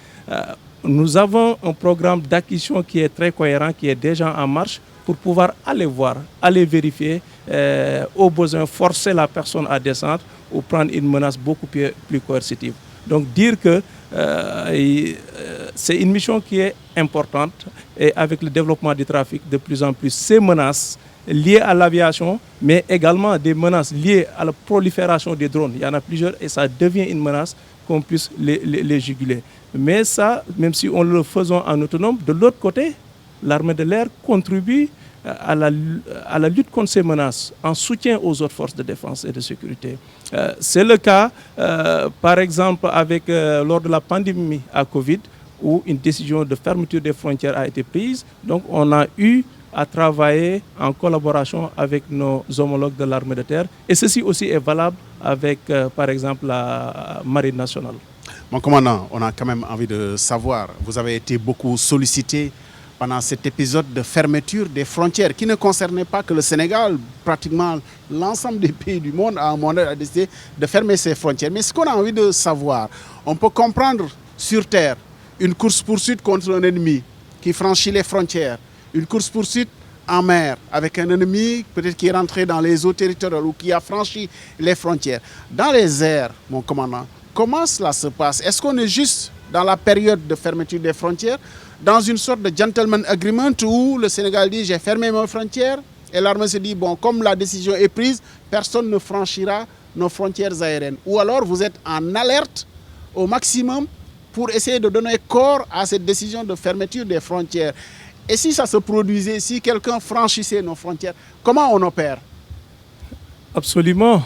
D: nous avons un programme d'acquisition qui est très cohérent, qui est déjà en marche pour pouvoir aller voir, aller vérifier, au besoin forcer la personne à descendre ou prendre une menace beaucoup plus coercitive. Donc dire que c'est une mission qui est importante et avec le développement du trafic, de plus en plus, ces menaces liées à l'aviation, mais également des menaces liées à la prolifération des drones. Il y en a plusieurs et ça devient une menace qu'on puisse les juguler. Mais ça, même si on le faisons en autonome, de l'autre côté, l'armée de l'air contribue à la lutte contre ces menaces en soutien aux autres forces de défense et de sécurité. C'est le cas, par exemple, lors de la pandémie à Covid, où une décision de fermeture des frontières a été prise. Donc, on a eu à travailler en collaboration avec nos homologues de l'armée de terre. Et ceci aussi est valable avec, par exemple, la Marine nationale.
A: Mon commandant, on a quand même envie de savoir, vous avez été beaucoup sollicité pendant cet épisode de fermeture des frontières qui ne concernait pas que le Sénégal, pratiquement l'ensemble des pays du monde à un moment a décidé de fermer ses frontières. Mais ce qu'on a envie de savoir, on peut comprendre sur terre une course-poursuite contre un ennemi qui franchit les frontières, une course-poursuite en mer avec un ennemi peut-être qui est rentré dans les eaux territoriales ou qui a franchi les frontières. Dans les airs, mon commandant, comment cela se passe? Est-ce qu'on est juste dans la période de fermeture des frontières, dans une sorte de gentleman agreement où le Sénégal dit j'ai fermé mes frontières et l'armée se dit bon, comme la décision est prise, personne ne franchira nos frontières aériennes? Ou alors vous êtes en alerte au maximum pour essayer de donner corps à cette décision de fermeture des frontières? Et si ça se produisait, si quelqu'un franchissait nos frontières, comment on opère?
D: Absolument,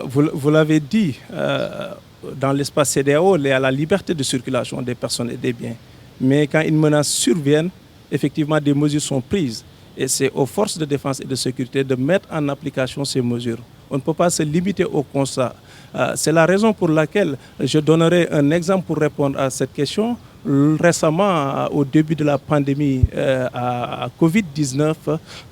D: vous l'avez dit, dans l'espace CEDEAO, il y a la liberté de circulation des personnes et des biens. Mais quand une menace survient, effectivement, des mesures sont prises. Et c'est aux forces de défense et de sécurité de mettre en application ces mesures. On ne peut pas se limiter au constat. C'est la raison pour laquelle je donnerai un exemple pour répondre à cette question. Récemment, au début de la pandémie à Covid-19,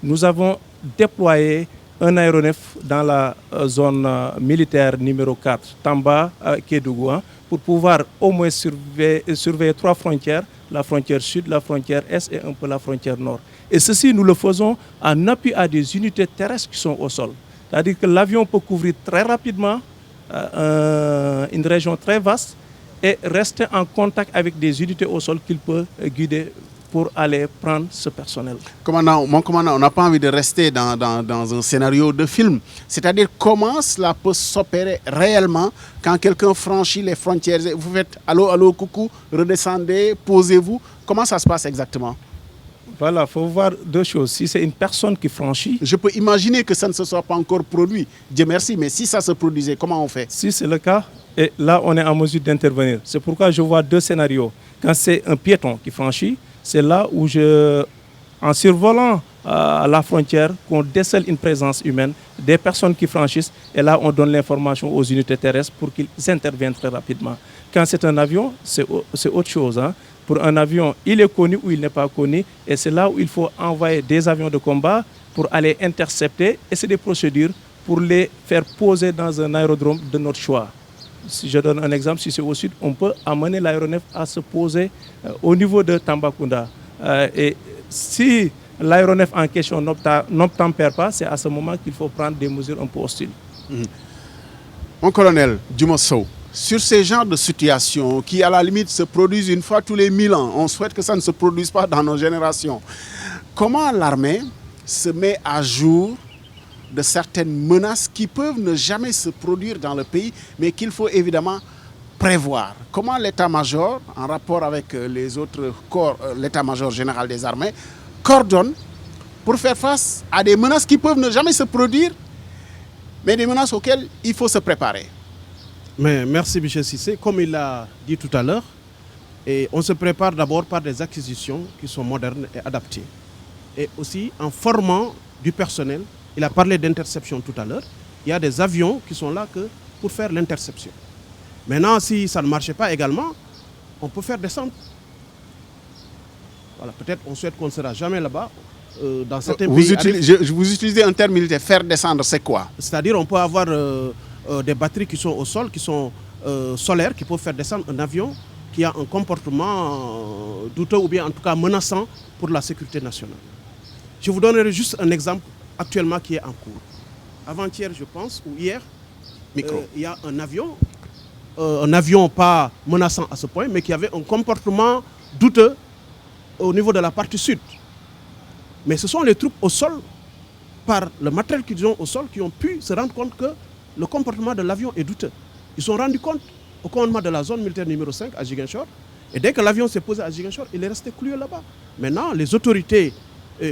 D: nous avons déployé un aéronef dans la zone militaire numéro 4, Tamba, Kédougou, pour pouvoir au moins surveiller 3 frontières, la frontière sud, la frontière est et un peu la frontière nord. Et ceci, nous le faisons en appui à des unités terrestres qui sont au sol. C'est-à-dire que l'avion peut couvrir très rapidement une région très vaste et rester en contact avec des unités au sol qu'il peut guider pour aller prendre ce personnel.
A: Commandant, mon commandant, on n'a pas envie de rester dans un scénario de film. C'est-à-dire comment cela peut s'opérer réellement quand quelqu'un franchit les frontières. Vous faites allô, allô, coucou, redescendez, posez-vous. Comment ça se passe exactement?
D: Voilà, il faut voir 2 choses. Si c'est une personne qui franchit...
A: Je peux imaginer que ça ne se soit pas encore produit. Dieu merci, mais si ça se produisait, comment on fait?
D: Si c'est le cas, et là on est en mesure d'intervenir. C'est pourquoi je vois 2 scénarios. Quand c'est un piéton qui franchit, c'est là où en survolant la frontière, qu'on décèle une présence humaine, des personnes qui franchissent, et là on donne l'information aux unités terrestres pour qu'ils interviennent très rapidement. Quand c'est un avion, c'est autre chose. Pour un avion, il est connu ou il n'est pas connu, et c'est là où il faut envoyer des avions de combat pour aller intercepter, et c'est des procédures pour les faire poser dans un aérodrome de notre choix. Si je donne un exemple, si c'est au sud, on peut amener l'aéronef à se poser au niveau de Tambacounda. Et si l'aéronef en question n'obtempère pas, c'est à ce moment qu'il faut prendre des mesures un peu hostiles.
A: Mon colonel Diouma Sow, sur ces genres de situations qui à la limite se produisent une fois tous les 1000 ans, on souhaite que ça ne se produise pas dans nos générations, comment l'armée se met à jour de certaines menaces qui peuvent ne jamais se produire dans le pays, mais qu'il faut évidemment prévoir? Comment l'état-major, en rapport avec les autres corps, l'état-major général des armées, coordonne pour faire face à des menaces qui peuvent ne jamais se produire, mais des menaces auxquelles il faut se préparer?
B: Mais merci M. Cissé. Comme il l'a dit tout à l'heure, on se prépare d'abord par des acquisitions qui sont modernes et adaptées. Et aussi en formant du personnel. Il a parlé d'interception tout à l'heure. Il y a des avions qui sont là que pour faire l'interception. Maintenant, si ça ne marchait pas également, on peut faire descendre. Voilà, peut-être on souhaite qu'on ne sera jamais là-bas. Dans certains pays.
A: Vous utilisez un terme militaire, faire descendre, c'est quoi?
B: C'est-à-dire on peut avoir des batteries qui sont au sol, qui sont solaires, qui peuvent faire descendre un avion qui a un comportement douteux ou bien en tout cas menaçant pour la sécurité nationale. Je vous donnerai juste un exemple actuellement qui est en cours. Avant-hier, je pense, ou hier, il y a un avion pas menaçant à ce point, mais qui avait un comportement douteux au niveau de la partie sud. Mais ce sont les troupes au sol, par le matériel qu'ils ont au sol, qui ont pu se rendre compte que le comportement de l'avion est douteux. Ils se sont rendus compte au commandement de la zone militaire numéro 5 à Ziguinchor. Et dès que l'avion s'est posé à Ziguinchor, il est resté cloué là-bas. Maintenant, les autorités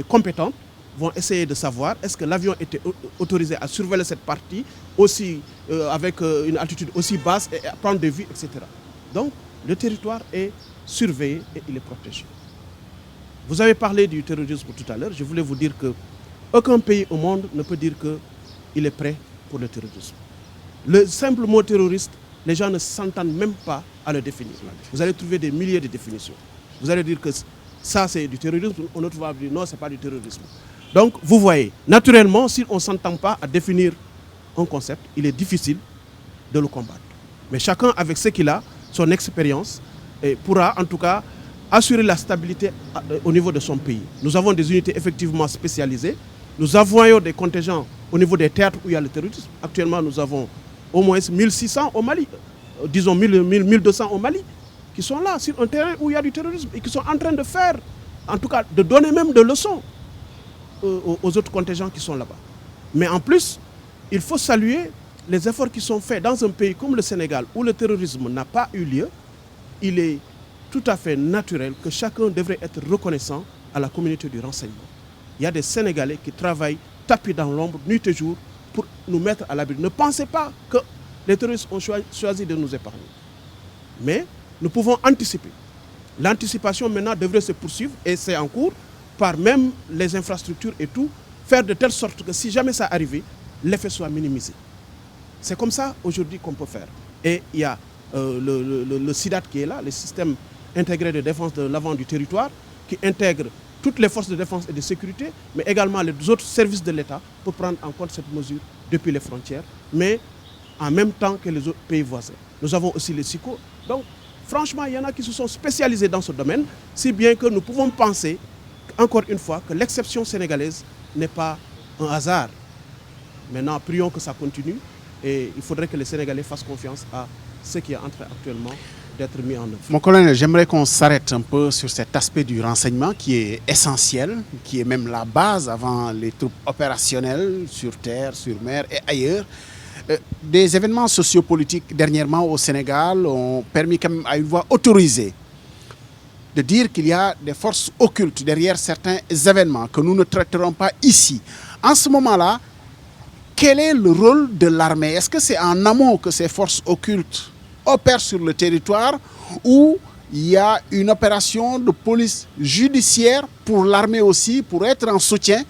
B: compétentes vont essayer de savoir est-ce que l'avion était autorisé à surveiller cette partie aussi avec une altitude aussi basse et à prendre des vues, etc. Donc, le territoire est surveillé et il est protégé. Vous avez parlé du terrorisme tout à l'heure. Je voulais vous dire qu'aucun pays au monde ne peut dire qu'il est prêt pour le terrorisme. Le simple mot terroriste, les gens ne s'entendent même pas à le définir. Vous allez trouver des milliers de définitions. Vous allez dire que ça c'est du terrorisme, un autre va dire non, ce n'est pas du terrorisme. Donc vous voyez, naturellement, si on ne s'entend pas à définir un concept, il est difficile de le combattre. Mais chacun avec ce qu'il a, son expérience, pourra en tout cas assurer la stabilité au niveau de son pays. Nous avons des unités effectivement spécialisées. Nous envoyons des contingents au niveau des théâtres où il y a le terrorisme. Actuellement, nous avons au moins 1600 au Mali, disons 1200 au Mali, qui sont là sur un terrain où il y a du terrorisme et qui sont en train de faire, en tout cas de donner même des leçons aux autres contingents qui sont là-bas. Mais en plus, il faut saluer les efforts qui sont faits dans un pays comme le Sénégal où le terrorisme n'a pas eu lieu. Il est tout à fait naturel que chacun devrait être reconnaissant à la communauté du renseignement. Il y a des Sénégalais qui travaillent tapis dans l'ombre, nuit et jour, pour nous mettre à l'abri. Ne pensez pas que les terroristes ont choisi de nous épargner. Mais nous pouvons anticiper. L'anticipation maintenant devrait se poursuivre et c'est en cours par même les infrastructures et tout, faire de telle sorte que si jamais ça arrivait, l'effet soit minimisé. C'est comme ça aujourd'hui qu'on peut faire. Et il y a le SIDAT qui est là, le système intégré de défense de l'avant du territoire, qui intègre toutes les forces de défense et de sécurité, mais également les autres services de l'État pour prendre en compte cette mesure depuis les frontières, mais en même temps que les autres pays voisins. Nous avons aussi les SICO. Donc, franchement, il y en a qui se sont spécialisés dans ce domaine, si bien que nous pouvons penser, encore une fois, que l'exception sénégalaise n'est pas un hasard. Maintenant, prions que ça continue et il faudrait que les Sénégalais fassent confiance à ce qui est en train actuellement d'être mis en œuvre.
A: Mon colonel, j'aimerais qu'on s'arrête un peu sur cet aspect du renseignement qui est essentiel, qui est même la base avant les troupes opérationnelles sur terre, sur mer et ailleurs. Des événements sociopolitiques dernièrement au Sénégal ont permis quand même à une voix autorisée de dire qu'il y a des forces occultes derrière certains événements que nous ne traiterons pas ici. En ce moment-là, quel est le rôle de l'armée? Est-ce que c'est en amont que ces forces occultes opèrent sur le territoire ou il y a une opération de police judiciaire pour l'armée aussi, pour être en soutien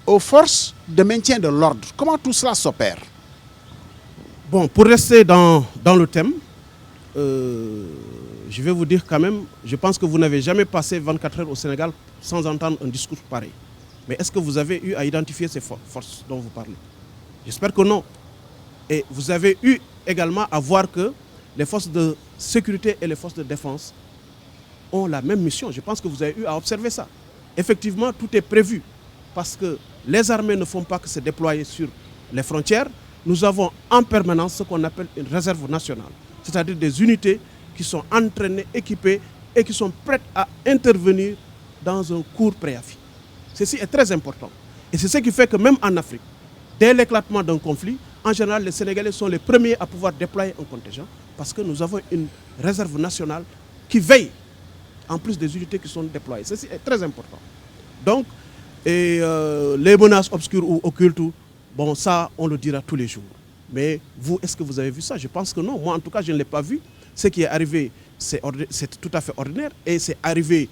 A: aux forces de maintien de l'ordre? Comment tout cela s'opère?
B: Bon, pour rester dans le thème, je vais vous dire quand même, je pense que vous n'avez jamais passé 24 heures au Sénégal sans entendre un discours pareil. Mais est-ce que vous avez eu à identifier ces forces dont vous parlez? J'espère que non. Et vous avez eu également à voir que les forces de sécurité et les forces de défense ont la même mission. Je pense que vous avez eu à observer ça. Effectivement, tout est prévu parce que les armées ne font pas que se déployer sur les frontières. Nous avons en permanence ce qu'on appelle une réserve nationale, c'est-à-dire des unités qui sont entraînées, équipées et qui sont prêtes à intervenir dans un court préavis. Ceci est très important. Et c'est ce qui fait que même en Afrique, dès l'éclatement d'un conflit, en général, les Sénégalais sont les premiers à pouvoir déployer un contingent parce que nous avons une réserve nationale qui veille en plus des unités qui sont déployées. Ceci est très important. Donc, les menaces obscures ou occultes, bon, ça, on le dira tous les jours. Mais vous, est-ce que vous avez vu ça? Je pense que non. Moi, en tout cas, je ne l'ai pas vu. Ce qui est arrivé, c'est tout à fait ordinaire. Et c'est arrivé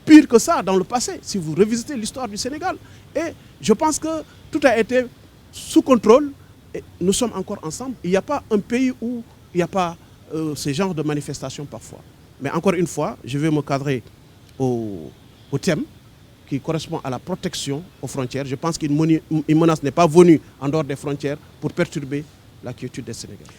B: pire que ça dans le passé, si vous revisitez l'histoire du Sénégal. Et je pense que tout a été sous contrôle. Et nous sommes encore ensemble. Il n'y a pas un pays où il n'y a pas ce genre de manifestations parfois. Mais encore une fois, je vais me cadrer au thème qui correspond à la protection aux frontières. Je pense qu'une menace n'est pas venue en dehors des frontières pour perturber la quiétude des Sénégalais.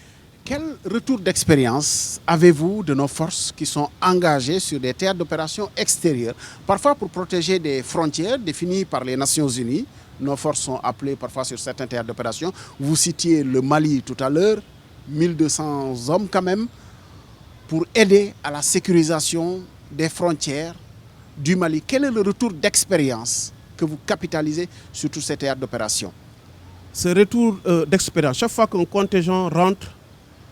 A: Quel retour d'expérience avez-vous de nos forces qui sont engagées sur des théâtres d'opération extérieurs, parfois pour protéger des frontières définies par les Nations Unies? Nos forces sont appelées parfois sur certains théâtres d'opération. Vous citiez le Mali tout à l'heure, 1200 hommes quand même, pour aider à la sécurisation des frontières du Mali. Quel est le retour d'expérience que vous capitalisez sur tous ces théâtres d'opération?
B: Ce retour d'expérience, chaque fois qu'un contingent rentre,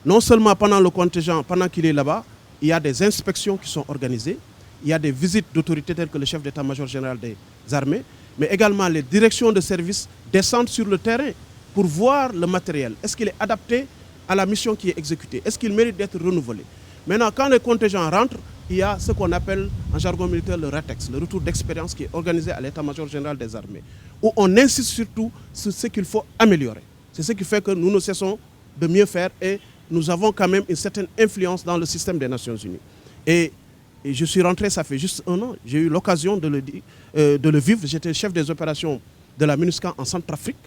B: non seulement pendant le contingent, pendant qu'il est là-bas, il y a des inspections qui sont organisées, il y a des visites d'autorités telles que le chef d'état-major général des armées, mais également les directions de service descendent sur le terrain pour voir le matériel. Est-ce qu'il est adapté à la mission qui est exécutée? Est-ce qu'il mérite d'être renouvelé? Maintenant, quand les contingents rentrent, il y a ce qu'on appelle en jargon militaire le RATEX, le retour d'expérience qui est organisé à l'état-major général des armées, où on insiste surtout sur ce qu'il faut améliorer. C'est ce qui fait que nous ne cessons de mieux faire et nous avons quand même une certaine influence dans le système des Nations Unies. Et je suis rentré, ça fait juste 1 an, j'ai eu l'occasion de le vivre. J'étais chef des opérations de la MINUSCA en Centrafrique,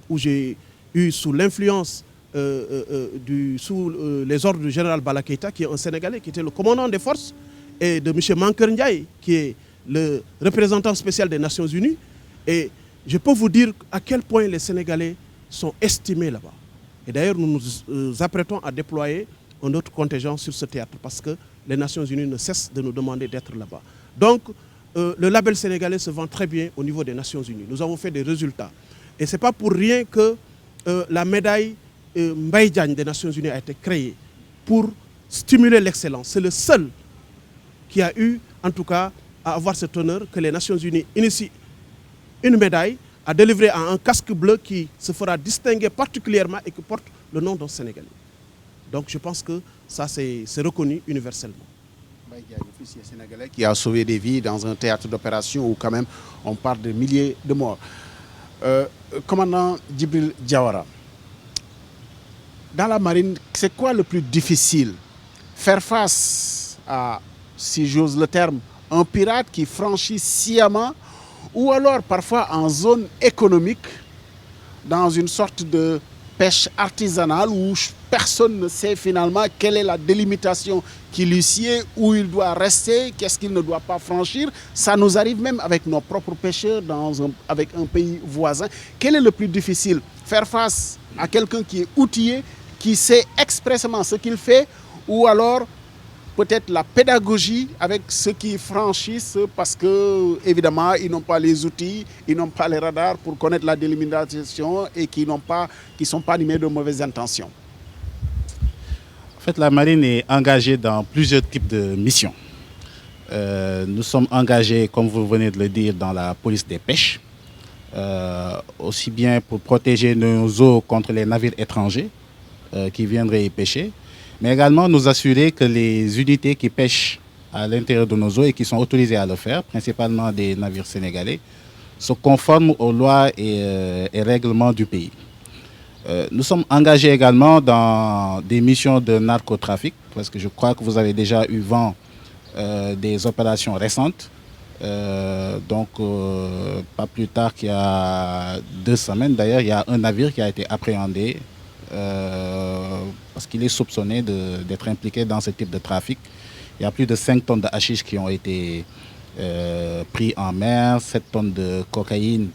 B: où j'ai eu sous l'influence sous les ordres du général Bala Keïta, qui est un Sénégalais, qui était le commandant des forces, et de M. Mankeur Ndiaye, qui est le représentant spécial des Nations Unies. Et je peux vous dire à quel point les Sénégalais sont estimés là-bas. Et d'ailleurs, nous nous apprêtons à déployer un autre contingent sur ce théâtre, parce que les Nations Unies ne cessent de nous demander d'être là-bas. Donc, le label sénégalais se vend très bien au niveau des Nations Unies. Nous avons fait des résultats. Et ce n'est pas pour rien que la médaille Mbaye Diagne des Nations Unies a été créée pour stimuler l'excellence. C'est le seul qui a eu, en tout cas, à avoir cet honneur que les Nations Unies initient une médaille à délivrer à un casque bleu qui se fera distinguer particulièrement et qui porte le nom d'un Sénégalais. Donc je pense que ça, c'est reconnu universellement.
A: Mbaye Diagne, officier sénégalais qui a sauvé des vies dans un théâtre d'opération où quand même on parle de milliers de morts. Commandant Djibril Diawara, dans la marine, c'est quoi le plus difficile? Faire face à, si j'ose le terme, un pirate qui franchit sciemment, ou alors parfois en zone économique, dans une sorte de pêche artisanale où personne ne sait finalement quelle est la délimitation qui lui sied, où il doit rester, qu'est-ce qu'il ne doit pas franchir. Ça nous arrive même avec nos propres pêcheurs avec un pays voisin. Quel est le plus difficile? Faire face à quelqu'un qui est outillé, qui sait expressément ce qu'il fait, ou alors peut-être la pédagogie avec ceux qui franchissent parce que évidemment ils n'ont pas les outils, ils n'ont pas les radars pour connaître la délimitation et qui ne sont pas animés de mauvaises intentions.
C: En fait, la marine est engagée dans plusieurs types de missions. Nous sommes engagés, comme vous venez de le dire, dans la police des pêches, aussi bien pour protéger nos eaux contre les navires étrangers qui viendraient y pêcher, mais également nous assurer que les unités qui pêchent à l'intérieur de nos eaux et qui sont autorisées à le faire, principalement des navires sénégalais, se conforment aux lois et règlements du pays. Nous sommes engagés également dans des missions de narcotrafic, parce que je crois que vous avez déjà eu vent des opérations récentes Pas plus tard qu'il y a 2 semaines, d'ailleurs, il y a un navire qui a été appréhendé parce qu'il est soupçonné d'être impliqué dans ce type de trafic. Il y a plus de 5 tonnes de hashish qui ont été pris en mer, 7 tonnes de cocaïne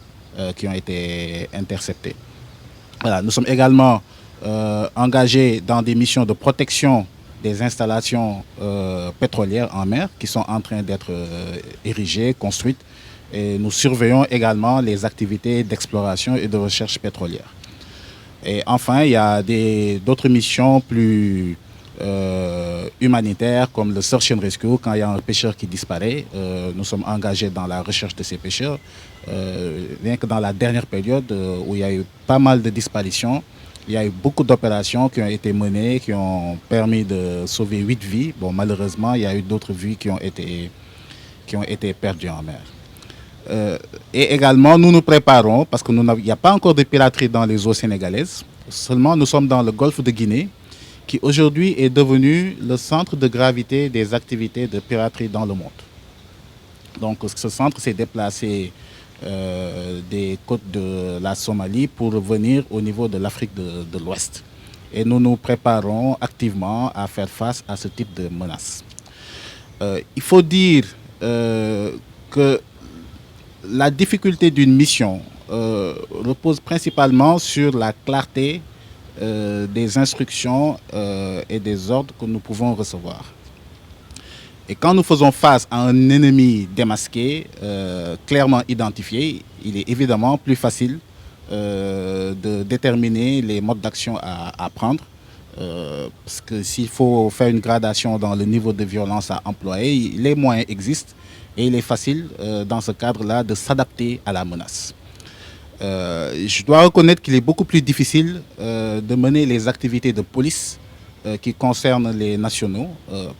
C: qui ont été interceptées. Voilà, nous sommes également engagés dans des missions de protection des installations pétrolières en mer qui sont en train d'être érigées, construites. Et nous surveillons également les activités d'exploration et de recherche pétrolière. Et enfin, il y a d'autres missions plus humanitaires comme le Search and Rescue. Quand il y a un pêcheur qui disparaît, nous sommes engagés dans la recherche de ces pêcheurs. Rien que dans la dernière période où il y a eu pas mal de disparitions, il y a eu beaucoup d'opérations qui ont été menées, qui ont permis de sauver 8 vies. Bon, malheureusement, il y a eu d'autres vies qui ont été perdues en mer. Et également, nous nous préparons, parce qu'il n'y a pas encore de piraterie dans les eaux sénégalaises. Seulement, nous sommes dans le golfe de Guinée, qui aujourd'hui est devenu le centre de gravité des activités de piraterie dans le monde. Donc, ce centre s'est déplacé des côtes de la Somalie pour venir au niveau de l'Afrique de l'Ouest. Et nous nous préparons activement à faire face à ce type de menaces. Il faut dire que la difficulté d'une mission repose principalement sur la clarté des instructions et des ordres que nous pouvons recevoir. Et quand nous faisons face à un ennemi démasqué, clairement identifié, il est évidemment plus facile de déterminer les modes d'action à prendre. Parce que s'il faut faire une gradation dans le niveau de violence à employer, les moyens existent et il est facile dans ce cadre-là de s'adapter à la menace. Je dois reconnaître qu'il est beaucoup plus difficile de mener les activités de police qui concernent les nationaux,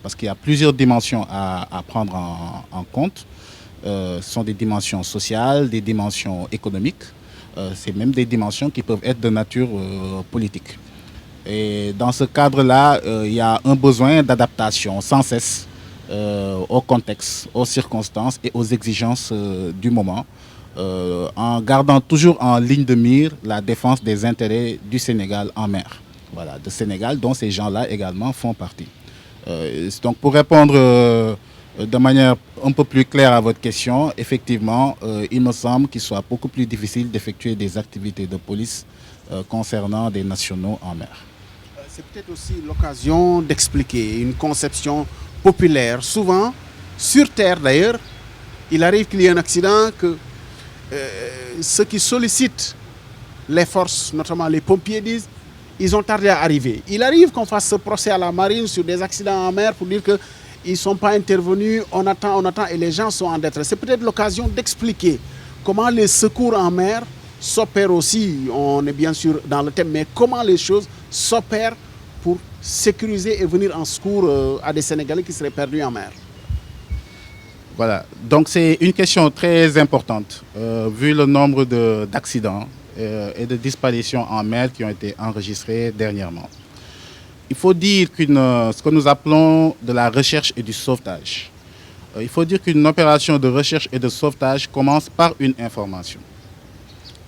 C: parce qu'il y a plusieurs dimensions à prendre en compte. Ce sont des dimensions sociales, des dimensions économiques, c'est même des dimensions qui peuvent être de nature politique. Et dans ce cadre-là, il y a un besoin d'adaptation sans cesse au contexte, aux circonstances et aux exigences du moment, en gardant toujours en ligne de mire la défense des intérêts du Sénégal en mer. Voilà, de Sénégal, dont ces gens-là également font partie. Donc pour répondre de manière un peu plus claire à votre question, effectivement, il me semble qu'il soit beaucoup plus difficile d'effectuer des activités de police concernant des nationaux en mer.
A: C'est peut-être aussi l'occasion d'expliquer une conception populaire. Souvent, sur Terre d'ailleurs, il arrive qu'il y ait un accident, que ceux qui sollicitent les forces, notamment les pompiers, disent ils ont tardé à arriver. Il arrive qu'on fasse ce procès à la marine sur des accidents en mer pour dire qu'ils ne sont pas intervenus, on attend, et les gens sont en détresse. C'est peut-être l'occasion d'expliquer comment les secours en mer s'opèrent aussi. On est bien sûr dans le thème, mais comment les choses s'opèrent pour sécuriser et venir en secours à des Sénégalais qui seraient perdus en mer.
C: Voilà, donc c'est une question très importante, vu le nombre d'accidents et de disparitions en mer qui ont été enregistrées dernièrement. Il faut dire ce que nous appelons de la recherche et du sauvetage. Il faut dire qu'une opération de recherche et de sauvetage commence par une information.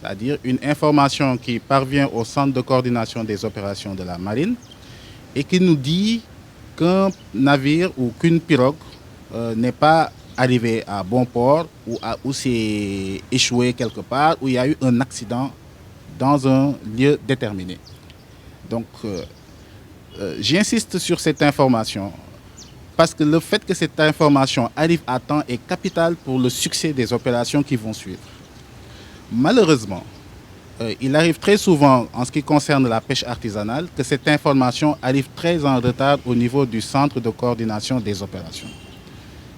C: C'est-à-dire une information qui parvient au centre de coordination des opérations de la marine et qui nous dit qu'un navire ou qu'une pirogue n'est pas arrivé à bon port ou s'est échoué quelque part, où il y a eu un accident dans un lieu déterminé. Donc, j'insiste sur cette information parce que le fait que cette information arrive à temps est capital pour le succès des opérations qui vont suivre. Malheureusement, il arrive très souvent, en ce qui concerne la pêche artisanale, que cette information arrive très en retard au niveau du centre de coordination des opérations.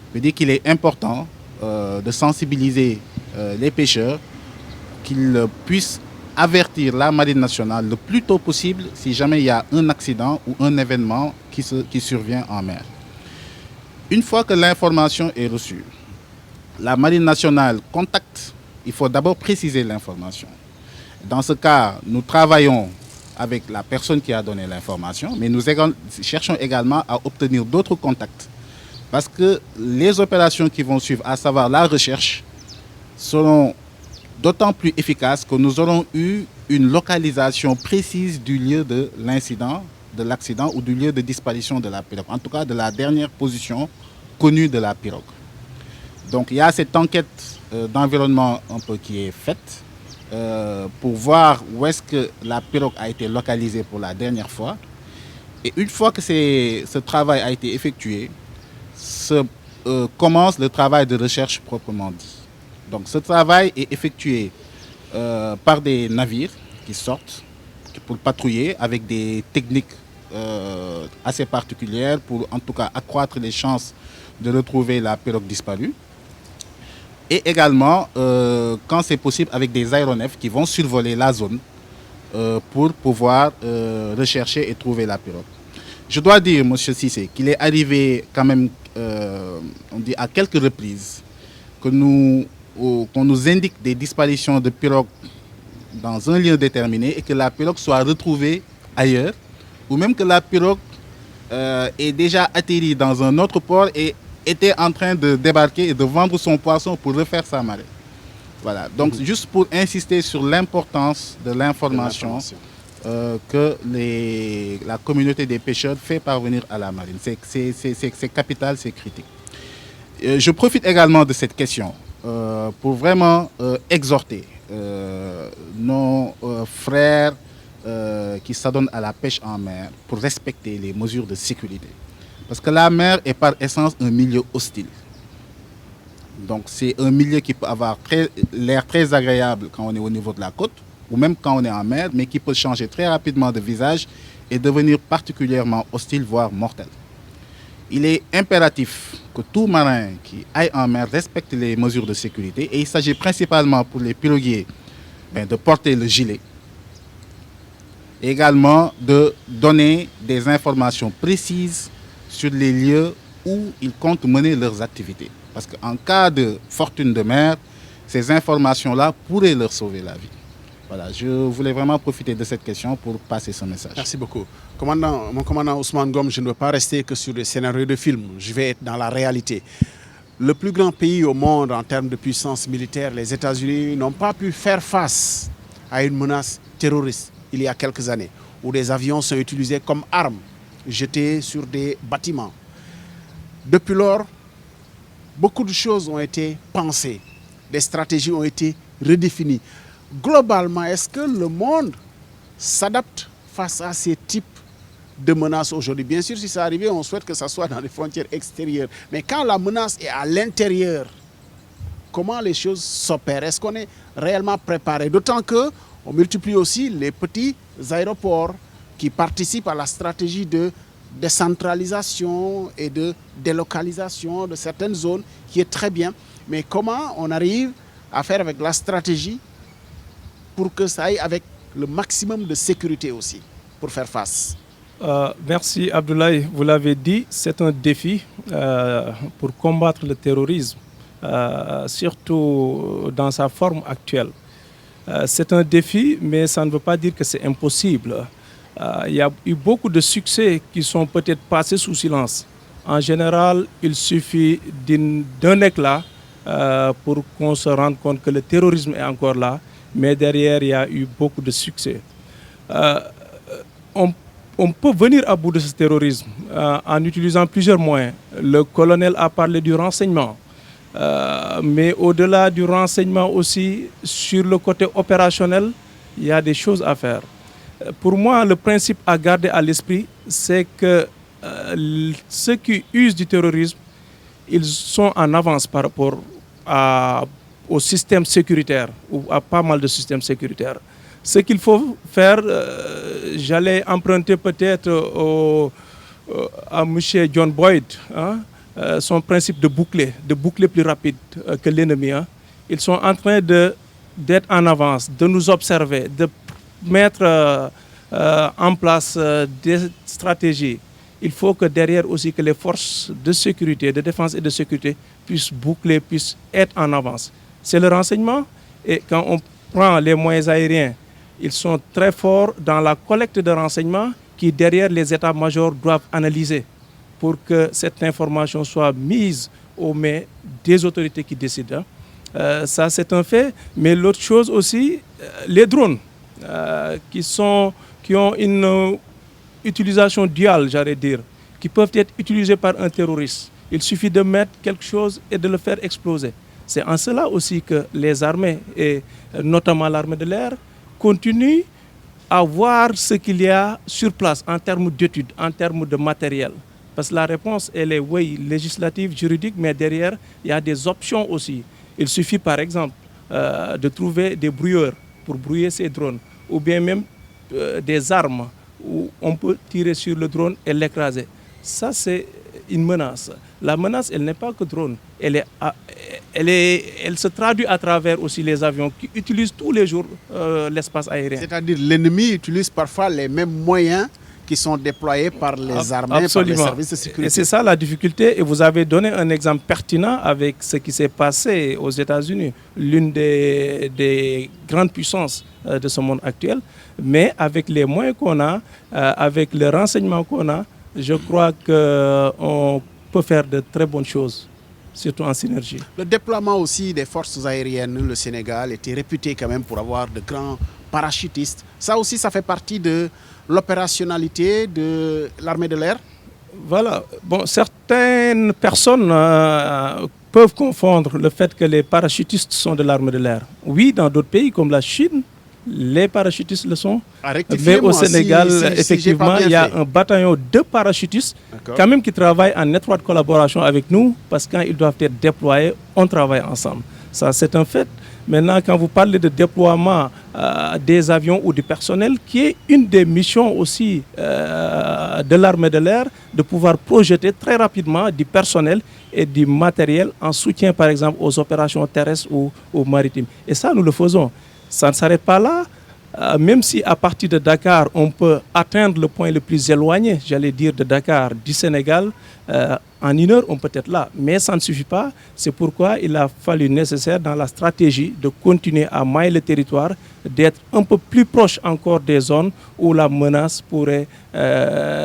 C: Je veux dire qu'il est important de sensibiliser les pêcheurs, qu'ils puissent avertir la Marine nationale le plus tôt possible si jamais il y a un accident ou un événement qui survient en mer. Une fois que l'information est reçue, la Marine nationale contacte, il faut d'abord préciser l'information. Dans ce cas, nous travaillons avec la personne qui a donné l'information, mais nous cherchons également à obtenir d'autres contacts Parce que les opérations qui vont suivre, à savoir la recherche, seront d'autant plus efficaces que nous aurons eu une localisation précise du lieu de l'incident, de l'accident ou du lieu de disparition de la pirogue. En tout cas, de la dernière position connue de la pirogue. Donc il y a cette enquête d'environnement un peu qui est faite pour voir où est-ce que la pirogue a été localisée pour la dernière fois. Et une fois que ce travail a été effectué, commence le travail de recherche proprement dit. Donc ce travail est effectué par des navires qui sortent pour patrouiller avec des techniques assez particulières pour en tout cas accroître les chances de retrouver la pirogue disparue. Et également, quand c'est possible, avec des aéronefs qui vont survoler la zone pour pouvoir rechercher et trouver la pirogue. Je dois dire, M. Cissé, qu'il est arrivé quand même, on dit à quelques reprises, qu'on nous indique des disparitions de pirogues dans un lieu déterminé et que la pirogue soit retrouvée ailleurs, ou même que la pirogue est déjà atterrie dans un autre port et était en train de débarquer et de vendre son poisson pour refaire sa marée. Voilà, donc juste pour insister sur l'importance de l'information que la communauté des pêcheurs fait parvenir à la marine. C'est capital, c'est critique. Je profite également de cette question pour vraiment exhorter nos frères qui s'adonnent à la pêche en mer pour respecter les mesures de sécurité. Parce que la mer est par essence un milieu hostile. Donc c'est un milieu qui peut avoir l'air très agréable quand on est au niveau de la côte, ou même quand on est en mer, mais qui peut changer très rapidement de visage et devenir particulièrement hostile, voire mortel. Il est impératif que tout marin qui aille en mer respecte les mesures de sécurité, et il s'agit principalement pour les piroguiers de porter le gilet. Et également de donner des informations précises sur les lieux où ils comptent mener leurs activités. Parce qu'en cas de fortune de mer, ces informations-là pourraient leur sauver la vie. Voilà, je voulais vraiment profiter de cette question pour passer ce message.
A: Merci beaucoup. Mon commandant Ousmane Ngom, je ne veux pas rester que sur des scénarios de films. Je vais être dans la réalité. Le plus grand pays au monde en termes de puissance militaire, les États-Unis, n'ont pas pu faire face à une menace terroriste il y a quelques années, où des avions sont utilisés comme armes jetés sur des bâtiments. Depuis lors, beaucoup de choses ont été pensées, des stratégies ont été redéfinies. Globalement, est-ce que le monde s'adapte face à ces types de menaces aujourd'hui? Bien sûr, si ça arrive, on souhaite que ça soit dans les frontières extérieures. Mais quand la menace est à l'intérieur, comment les choses s'opèrent? Est-ce qu'on est réellement préparé? D'autant qu'on multiplie aussi les petits aéroports qui participent à la stratégie de décentralisation et de délocalisation de certaines zones, qui est très bien. Mais comment on arrive à faire avec la stratégie pour que ça aille avec le maximum de sécurité aussi, pour faire face?
D: Merci Abdoulaye, vous l'avez dit, c'est un défi pour combattre le terrorisme, surtout dans sa forme actuelle. C'est un défi, mais ça ne veut pas dire que c'est impossible. Il y a eu beaucoup de succès qui sont peut-être passés sous silence. En général, il suffit d'un éclat pour qu'on se rende compte que le terrorisme est encore là, mais derrière, il y a eu beaucoup de succès. On peut venir à bout de ce terrorisme en utilisant plusieurs moyens. Le colonel a parlé du renseignement, mais au-delà du renseignement aussi, sur le côté opérationnel, il y a des choses à faire. Pour moi, le principe à garder à l'esprit, c'est que ceux qui usent du terrorisme, ils sont en avance par rapport au système sécuritaire, ou à pas mal de systèmes sécuritaires. Ce qu'il faut faire, j'allais emprunter peut-être à M. John Boyd, son principe de boucler plus rapide que l'ennemi. Ils sont en train d'être en avance, de nous observer, de mettre en place des stratégies. Il faut que derrière aussi que les forces de sécurité, de défense et de sécurité puissent boucler, puissent être en avance. C'est le renseignement, et quand on prend les moyens aériens, ils sont très forts dans la collecte de renseignements qui derrière les états-majors doivent analyser pour que cette information soit mise aux mains des autorités qui décident. Ça, c'est un fait. Mais l'autre chose aussi, les drones, qui ont une utilisation duale, j'allais dire, qui peuvent être utilisés par un terroriste. Il suffit de mettre quelque chose et de le faire exploser. C'est en cela aussi que les armées, et notamment l'armée de l'air, continuent à voir ce qu'il y a sur place en termes d'études, en termes de matériel. Parce que la réponse, elle est oui, législative, juridique, mais derrière, il y a des options aussi. Il suffit par exemple de trouver des brouilleurs pour brouiller ces drones, ou bien même des armes où on peut tirer sur le drone et l'écraser. Ça, c'est une menace. La menace, elle n'est pas que drone. Elle se traduit à travers aussi les avions qui utilisent tous les jours l'espace aérien.
A: C'est-à-dire l'ennemi utilise parfois les mêmes moyens qui sont déployés par les armées,
D: absolument,
A: par les services de sécurité.
D: Et c'est ça la difficulté. Et vous avez donné un exemple pertinent avec ce qui s'est passé aux États-Unis, l'une des grandes puissances de ce monde actuel. Mais avec les moyens qu'on a, avec les renseignements qu'on a, je crois qu'on peut faire de très bonnes choses, surtout en synergie.
A: Le déploiement aussi des forces aériennes, le Sénégal était réputé quand même pour avoir de grands parachutistes. Ça aussi, ça fait partie de l'opérationnalité de l'armée de l'air?
D: Voilà. Bon, certaines personnes peuvent confondre le fait que les parachutistes sont de l'armée de l'air. Oui, dans d'autres pays comme la Chine, les parachutistes le sont. Mais au Sénégal, effectivement, il y a un bataillon de parachutistes quand même qui travaillent en étroite collaboration avec nous parce que quand ils doivent être déployés, on travaille ensemble. Ça, c'est un fait. Maintenant, quand vous parlez de déploiement des avions ou du personnel, qui est une des missions aussi de l'armée de l'air, de pouvoir projeter très rapidement du personnel et du matériel en soutien, par exemple, aux opérations terrestres ou maritimes. Et ça, nous le faisons. Ça ne s'arrête pas là, même si à partir de Dakar, on peut atteindre le point le plus éloigné, j'allais dire de Dakar, du Sénégal, en une heure, on peut être là. Mais ça ne suffit pas. C'est pourquoi il a fallu nécessaire dans la stratégie de continuer à mailler le territoire, d'être un peu plus proche encore des zones où la menace pourrait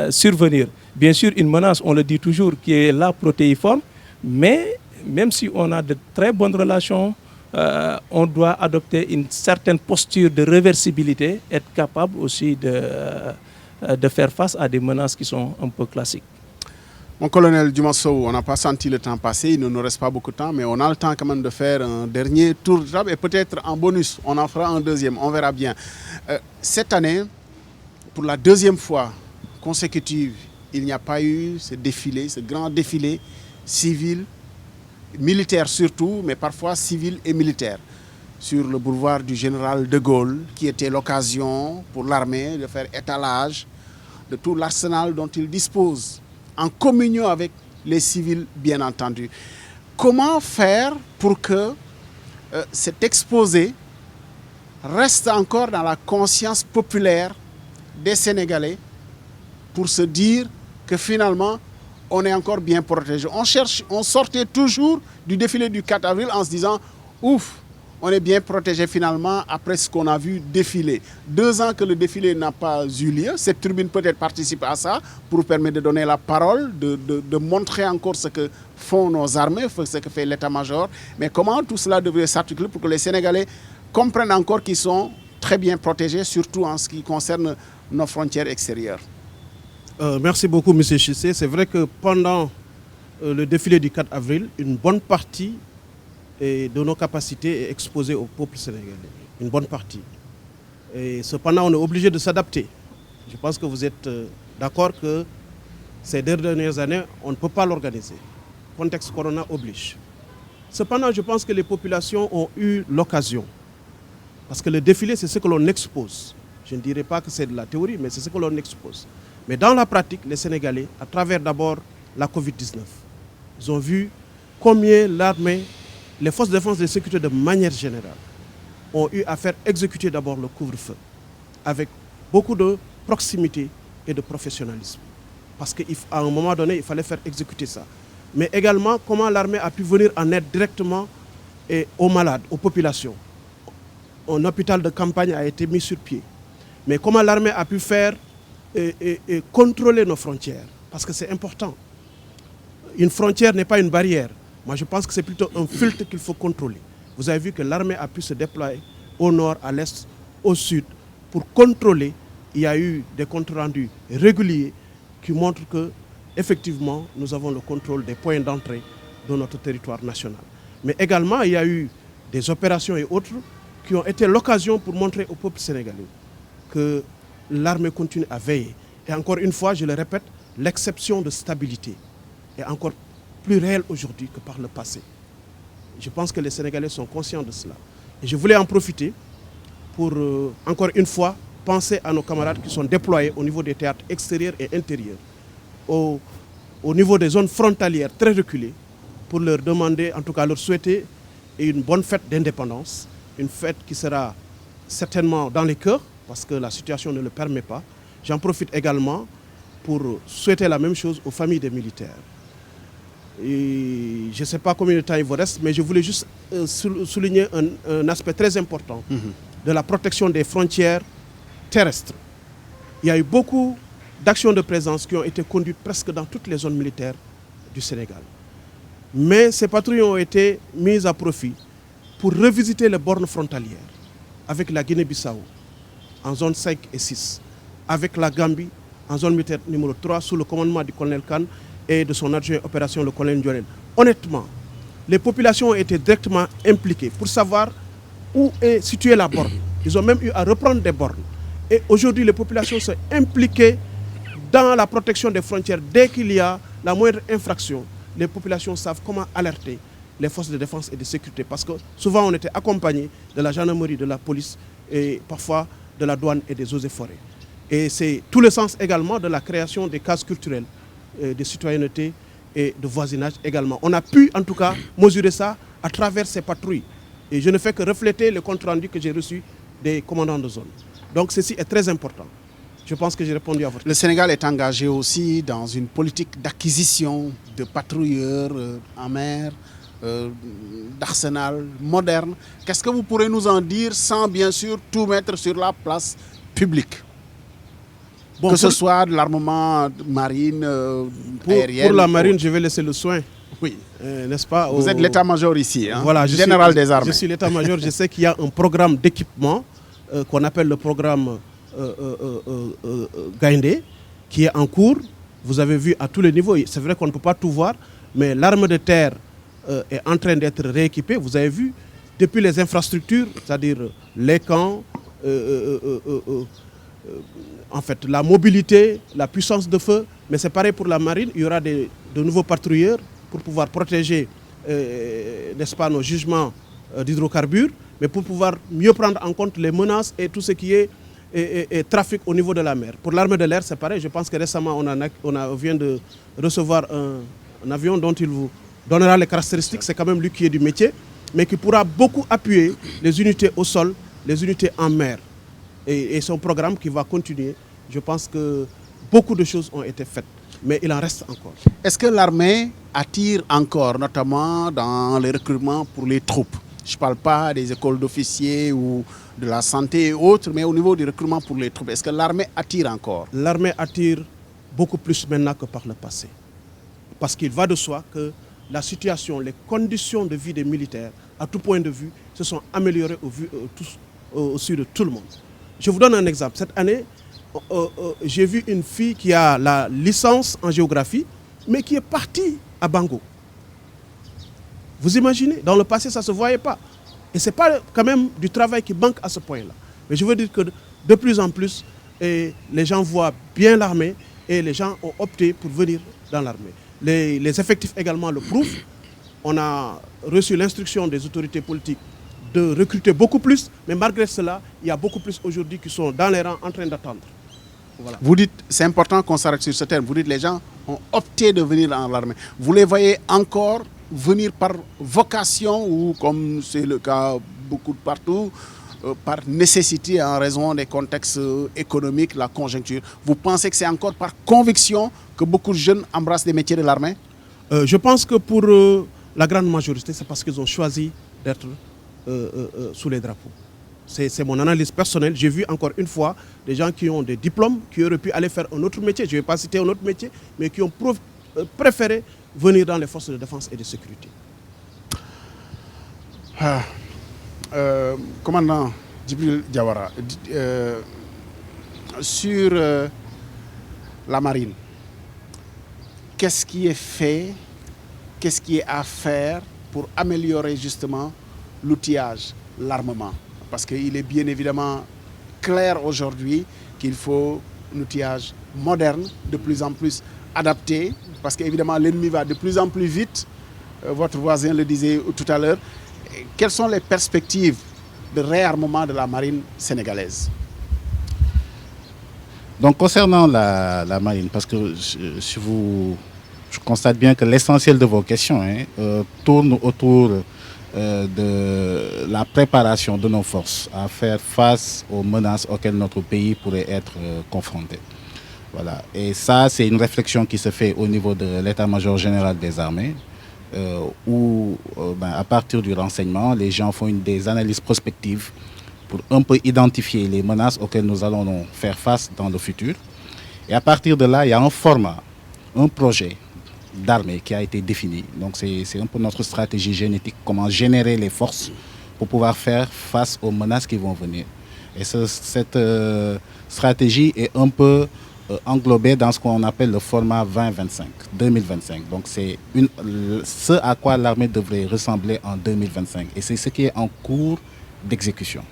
D: survenir. Bien sûr, une menace, on le dit toujours, qui est là protéiforme, mais même si on a de très bonnes relations, on doit adopter une certaine posture de réversibilité, être capable aussi de faire face à des menaces qui sont un peu classiques.
A: Mon colonel Djumasow, on n'a pas senti le temps passer, il ne nous reste pas beaucoup de temps, mais on a le temps quand même de faire un dernier tour de table et peut-être en bonus, on en fera un deuxième, on verra bien. Cette année, pour la deuxième fois consécutive, il n'y a pas eu ce défilé, ce grand défilé civil, militaire surtout, mais parfois civil et militaire, sur le boulevard du général de Gaulle, qui était l'occasion pour l'armée de faire étalage de tout l'arsenal dont il dispose, en communion avec les civils, bien entendu. Comment faire pour que cet exposé reste encore dans la conscience populaire des Sénégalais pour se dire que finalement, on est encore bien protégé. On sortait toujours du défilé du 4 avril en se disant « Ouf, on est bien protégé finalement après ce qu'on a vu défiler. » 2 ans que le défilé n'a pas eu lieu. Cette tribune peut-être participe à ça pour permettre de donner la parole, de montrer encore ce que font nos armées, ce que fait l'état-major. Mais comment tout cela devrait s'articuler pour que les Sénégalais comprennent encore qu'ils sont très bien protégés, surtout en ce qui concerne nos frontières extérieures?
B: Merci beaucoup, M. Chissé. C'est vrai que pendant le défilé du 4 avril, une bonne partie de nos capacités est exposée au peuple sénégalais. Une bonne partie. Et cependant, on est obligé de s'adapter. Je pense que vous êtes d'accord que ces dernières années, on ne peut pas l'organiser. Contexte Corona oblige. Cependant, je pense que les populations ont eu l'occasion. Parce que le défilé, c'est ce que l'on expose. Je ne dirais pas que c'est de la théorie, mais c'est ce que l'on expose. Mais dans la pratique, les Sénégalais, à travers d'abord la Covid-19, ils ont vu combien l'armée, les forces de défense et de sécurité de manière générale, ont eu à faire exécuter d'abord le couvre-feu avec beaucoup de proximité et de professionnalisme. Parce qu'à un moment donné, il fallait faire exécuter ça. Mais également, comment l'armée a pu venir en aide directement aux malades, aux populations. Un hôpital de campagne a été mis sur pied. Mais comment l'armée a pu faire et contrôler nos frontières, parce que c'est important. une frontière n'est pas une barrière. Moi, je pense que c'est plutôt un filtre qu'il faut contrôler. Vous avez vu que l'armée a pu se déployer au nord, à l'est, au sud, pour contrôler. Il y a eu des comptes rendus réguliers qui montrent que, effectivement, nous avons le contrôle des points d'entrée de notre territoire national. Mais également, il y a eu des opérations et autres qui ont été l'occasion pour montrer au peuple sénégalais que l'armée continue à veiller. Et encore une fois, je le répète, l'exception de stabilité est encore plus réelle aujourd'hui que par le passé. Je pense que les Sénégalais sont conscients de cela. Et je voulais en profiter pour, encore une fois, penser à nos camarades qui sont déployés au niveau des théâtres extérieurs et intérieurs, au niveau des zones frontalières très reculées, pour leur demander, en tout cas leur souhaiter une bonne fête d'indépendance, une fête qui sera certainement dans les cœurs, parce que la situation ne le permet pas. J'en profite également pour souhaiter la même chose aux familles des militaires. Et je ne sais pas combien de temps il vous reste, mais je voulais juste souligner un aspect très important de la protection des frontières terrestres. Il y a eu beaucoup d'actions de présence qui ont été conduites presque dans toutes les zones militaires du Sénégal. Mais ces patrouilles ont été mises à profit pour revisiter les bornes frontalières avec la Guinée-Bissau en zone 5 et 6, avec la Gambie en zone militaire numéro 3 sous le commandement du colonel Khan et de son adjoint opération, le colonel Ndiolène. Honnêtement, les populations ont été directement impliquées pour savoir où est située la borne. Ils ont même eu à reprendre des bornes. Et aujourd'hui, les populations sont impliquées dans la protection des frontières. Dès qu'il y a la moindre infraction, les populations savent comment alerter les forces de défense et de sécurité. Parce que souvent, on était accompagné de la gendarmerie, de la police et parfois de la douane et des eaux et forêts. Et c'est tout le sens également de la création des cases culturelles, de citoyenneté et de voisinage également. On a pu en tout cas mesurer ça à travers ces patrouilles. Et je ne fais que refléter le compte rendu que j'ai reçu des commandants de zone. Donc ceci est très important. Je pense que j'ai répondu à votre question.
A: Le Sénégal est engagé aussi dans une politique d'acquisition de patrouilleurs en mer, d'arsenal moderne. Qu'est-ce que vous pourrez nous en dire sans bien sûr tout mettre sur la place publique? Bon, que ce soit de l'armement marine, aérien.
B: Pour la marine, je vais laisser le soin.
A: Oui.
B: N'est-ce pas?
A: Vous êtes l'état-major ici, hein?
B: Voilà,
A: général des armées.
B: Je suis l'état-major. Je sais qu'il y a un programme d'équipement qu'on appelle le programme Gaindé, qui est en cours. Vous avez vu à tous les niveaux. C'est vrai qu'on ne peut pas tout voir, mais l'arme de terre est en train d'être rééquipée. Vous avez vu, depuis les infrastructures, c'est-à-dire les camps, en fait, la mobilité, la puissance de feu. Mais c'est pareil pour la marine. Il y aura de nouveaux patrouilleurs pour pouvoir protéger, n'est-ce pas, nos jugements d'hydrocarbures, mais pour pouvoir mieux prendre en compte les menaces et tout ce qui est trafic au niveau de la mer. Pour l'armée de l'air, c'est pareil. Je pense que récemment, on vient de recevoir un avion dont il vous donnera les caractéristiques. C'est quand même lui qui est du métier, mais qui pourra beaucoup appuyer les unités au sol, les unités en mer. Et son programme qui va continuer. Je pense que beaucoup de choses ont été faites, mais il en reste encore.
A: Est-ce que l'armée attire encore, notamment dans les recrutements pour les troupes? Je ne parle pas des écoles d'officiers ou de la santé et autres, mais au niveau du recrutement pour les troupes. Est-ce que l'armée attire encore?
B: L'armée attire beaucoup plus maintenant que par le passé. Parce qu'il va de soi que la situation, les conditions de vie des militaires, à tout point de vue, se sont améliorées au su de tout le monde. Je vous donne un exemple. Cette année, j'ai vu une fille qui a la licence en géographie, mais qui est partie à Bango. Vous imaginez? Dans le passé, ça ne se voyait pas. Et ce n'est pas quand même du travail qui manque à ce point-là. Mais je veux dire que de plus en plus, les gens voient bien l'armée et les gens ont opté pour venir dans l'armée. Les effectifs également le prouvent. On a reçu l'instruction des autorités politiques de recruter beaucoup plus, mais malgré cela, il y a beaucoup plus aujourd'hui qui sont dans les rangs en train d'attendre. Voilà.
A: Vous dites, c'est important qu'on s'arrête sur ce terme, vous dites les gens ont opté de venir dans l'armée. Vous les voyez encore venir par vocation ou, comme c'est le cas beaucoup de partout, par nécessité en raison des contextes économiques, la conjoncture. Vous pensez que c'est encore par conviction que beaucoup de jeunes embrassent les métiers de l'armée?
B: Je pense que pour la grande majorité, c'est parce qu'ils ont choisi d'être sous les drapeaux. C'est mon analyse personnelle. J'ai vu encore une fois des gens qui ont des diplômes, qui auraient pu aller faire un autre métier. Je ne vais pas citer un autre métier, mais qui ont préféré venir dans les forces de défense et de sécurité.
A: Commandant Djibril Diawara, sur la marine, qu'est-ce qui est fait, qu'est-ce qui est à faire pour améliorer justement l'outillage, l'armement? Parce qu'il est bien évidemment clair aujourd'hui qu'il faut un outillage moderne, de plus en plus adapté, parce qu'évidemment l'ennemi va de plus en plus vite. Votre voisin le disait tout à l'heure. Quelles sont les perspectives de réarmement de la marine sénégalaise?
C: Donc concernant la marine, parce que je constate bien que l'essentiel de vos questions tourne autour de la préparation de nos forces à faire face aux menaces auxquelles notre pays pourrait être confronté. Voilà. Et ça, c'est une réflexion qui se fait au niveau de l'état-major général des armées, où à partir du renseignement, les gens font des analyses prospectives pour un peu identifier les menaces auxquelles nous allons faire face dans le futur. Et à partir de là, il y a un format, un projet d'armée qui a été défini. Donc c'est un peu notre stratégie génétique, comment générer les forces pour pouvoir faire face aux menaces qui vont venir. Et cette stratégie est un peu englobée dans ce qu'on appelle le format 2025. Donc c'est ce à quoi l'armée devrait ressembler en 2025. Et c'est ce qui est en cours d'exécution.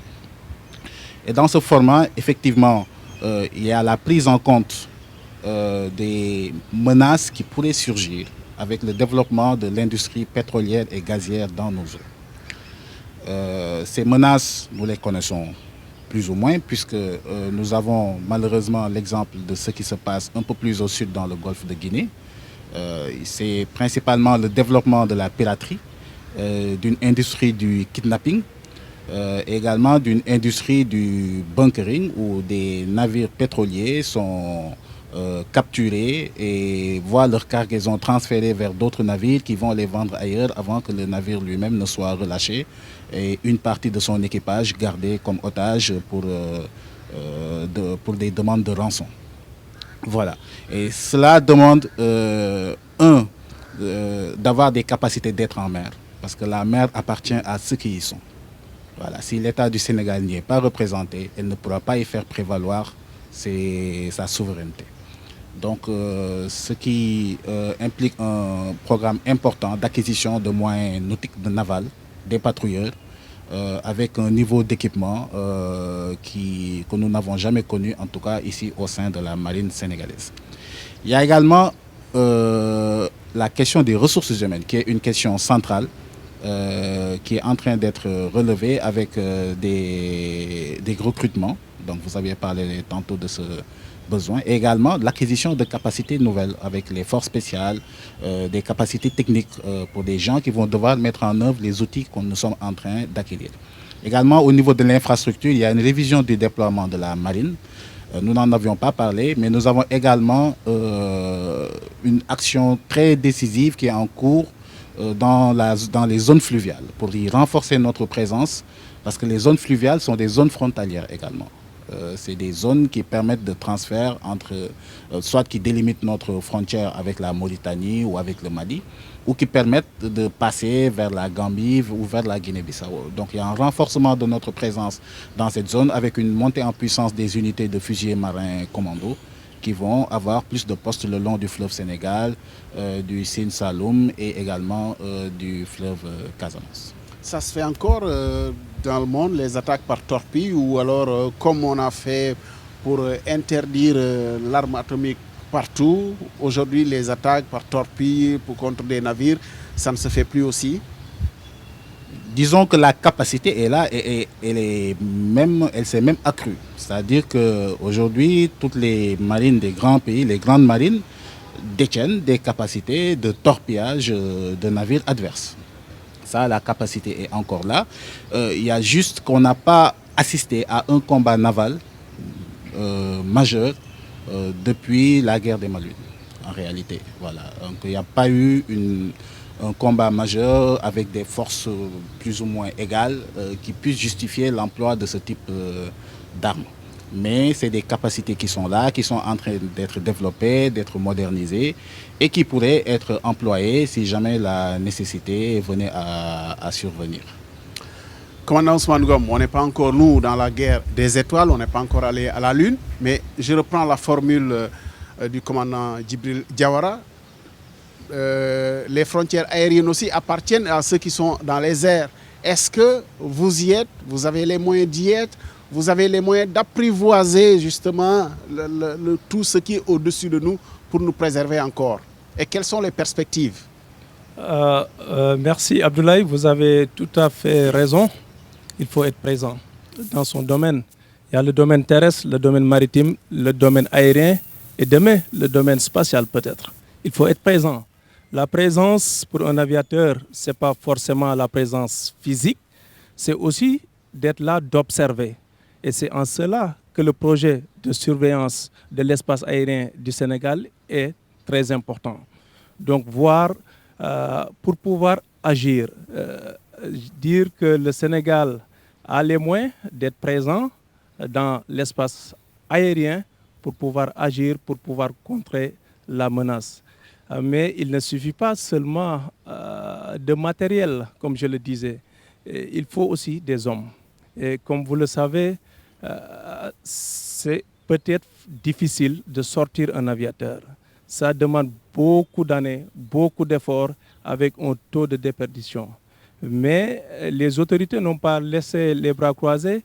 C: Et dans ce format, effectivement, il y a la prise en compte des menaces qui pourraient surgir avec le développement de l'industrie pétrolière et gazière dans nos eaux. Ces menaces, nous les connaissons plus ou moins, puisque nous avons malheureusement l'exemple de ce qui se passe un peu plus au sud dans le golfe de Guinée. C'est principalement le développement de la piraterie, d'une industrie du kidnapping, également d'une industrie du bunkering, où des navires pétroliers sont capturés et voient leur cargaison transférée vers d'autres navires qui vont les vendre ailleurs avant que le navire lui-même ne soit relâché et une partie de son équipage gardée comme otage pour des demandes de rançon. Voilà. Et cela demande, d'avoir des capacités d'être en mer, parce que la mer appartient à ceux qui y sont. Voilà. Si l'État du Sénégal n'y est pas représenté, elle ne pourra pas y faire prévaloir sa souveraineté. Donc, ce qui implique un programme important d'acquisition de moyens nautiques de navals, des patrouilleurs, avec un niveau d'équipement que nous n'avons jamais connu, en tout cas ici au sein de la marine sénégalaise. Il y a également la question des ressources humaines, qui est une question centrale, qui est en train d'être relevée avec des recrutements. Donc vous aviez parlé tantôt de ce besoin. Et également l'acquisition de capacités nouvelles avec les forces spéciales, des capacités techniques pour des gens qui vont devoir mettre en œuvre les outils que nous sommes en train d'acquérir. Également au niveau de l'infrastructure, il y a une révision du déploiement de la marine. Nous n'en avions pas parlé, mais nous avons également une action très décisive qui est en cours dans les zones fluviales pour y renforcer notre présence, parce que les zones fluviales sont des zones frontalières également. C'est des zones qui permettent de transfert entre, soit qui délimitent notre frontière avec la Mauritanie ou avec le Mali, ou qui permettent de passer vers la Gambie ou vers la Guinée-Bissau. Donc il y a un renforcement de notre présence dans cette zone avec une montée en puissance des unités de fusiliers marins commando qui vont avoir plus de postes le long du fleuve Sénégal, du Sine Saloum et également du fleuve Casamance.
A: Ça se fait encore dans le monde, les attaques par torpille, ou alors comme on a fait pour interdire l'arme atomique partout, aujourd'hui les attaques par torpille contre des navires, ça ne se fait plus aussi?
C: Disons que la capacité est là et elle s'est même accrue. C'est-à-dire qu'aujourd'hui, toutes les marines des grands pays, les grandes marines, détiennent des capacités de torpillage de navires adverses. Ça, la capacité est encore là. Il y a juste qu'on n'a pas assisté à un combat naval majeur depuis la guerre des Malouines, en réalité. Voilà. Donc, il n'y a pas eu un combat majeur avec des forces plus ou moins égales qui puissent justifier l'emploi de ce type d'armes. mais c'est des capacités qui sont là, qui sont en train d'être développées, d'être modernisées et qui pourraient être employées si jamais la nécessité venait à survenir.
A: Commandant Ousmane Ngom, on n'est pas encore, nous, dans la guerre des étoiles, on n'est pas encore allé à la Lune, mais je reprends la formule du commandant Djibril Diawara. Les frontières aériennes aussi appartiennent à ceux qui sont dans les airs. Est-ce que vous y êtes? Vous avez les moyens d'y être? Vous avez les moyens d'apprivoiser justement tout ce qui est au-dessus de nous pour nous préserver encore? Et quelles sont les perspectives?
D: Merci Abdoulaye, vous avez tout à fait raison. Il faut être présent dans son domaine. Il y a le domaine terrestre, le domaine maritime, le domaine aérien et demain le domaine spatial peut-être. Il faut être présent. La présence pour un aviateur, ce n'est pas forcément la présence physique, c'est aussi d'être là, d'observer. Et c'est en cela que le projet de surveillance de l'espace aérien du Sénégal est très important. Donc voir, pour pouvoir agir, dire que le Sénégal a les moyens d'être présent dans l'espace aérien pour pouvoir agir, pour pouvoir contrer la menace. Mais il ne suffit pas seulement de matériel, comme je le disais. Il faut aussi des hommes. Et comme vous le savez, c'est peut-être difficile de sortir un aviateur. Ça demande beaucoup d'années, beaucoup d'efforts avec un taux de déperdition. Mais les autorités n'ont pas laissé les bras croisés.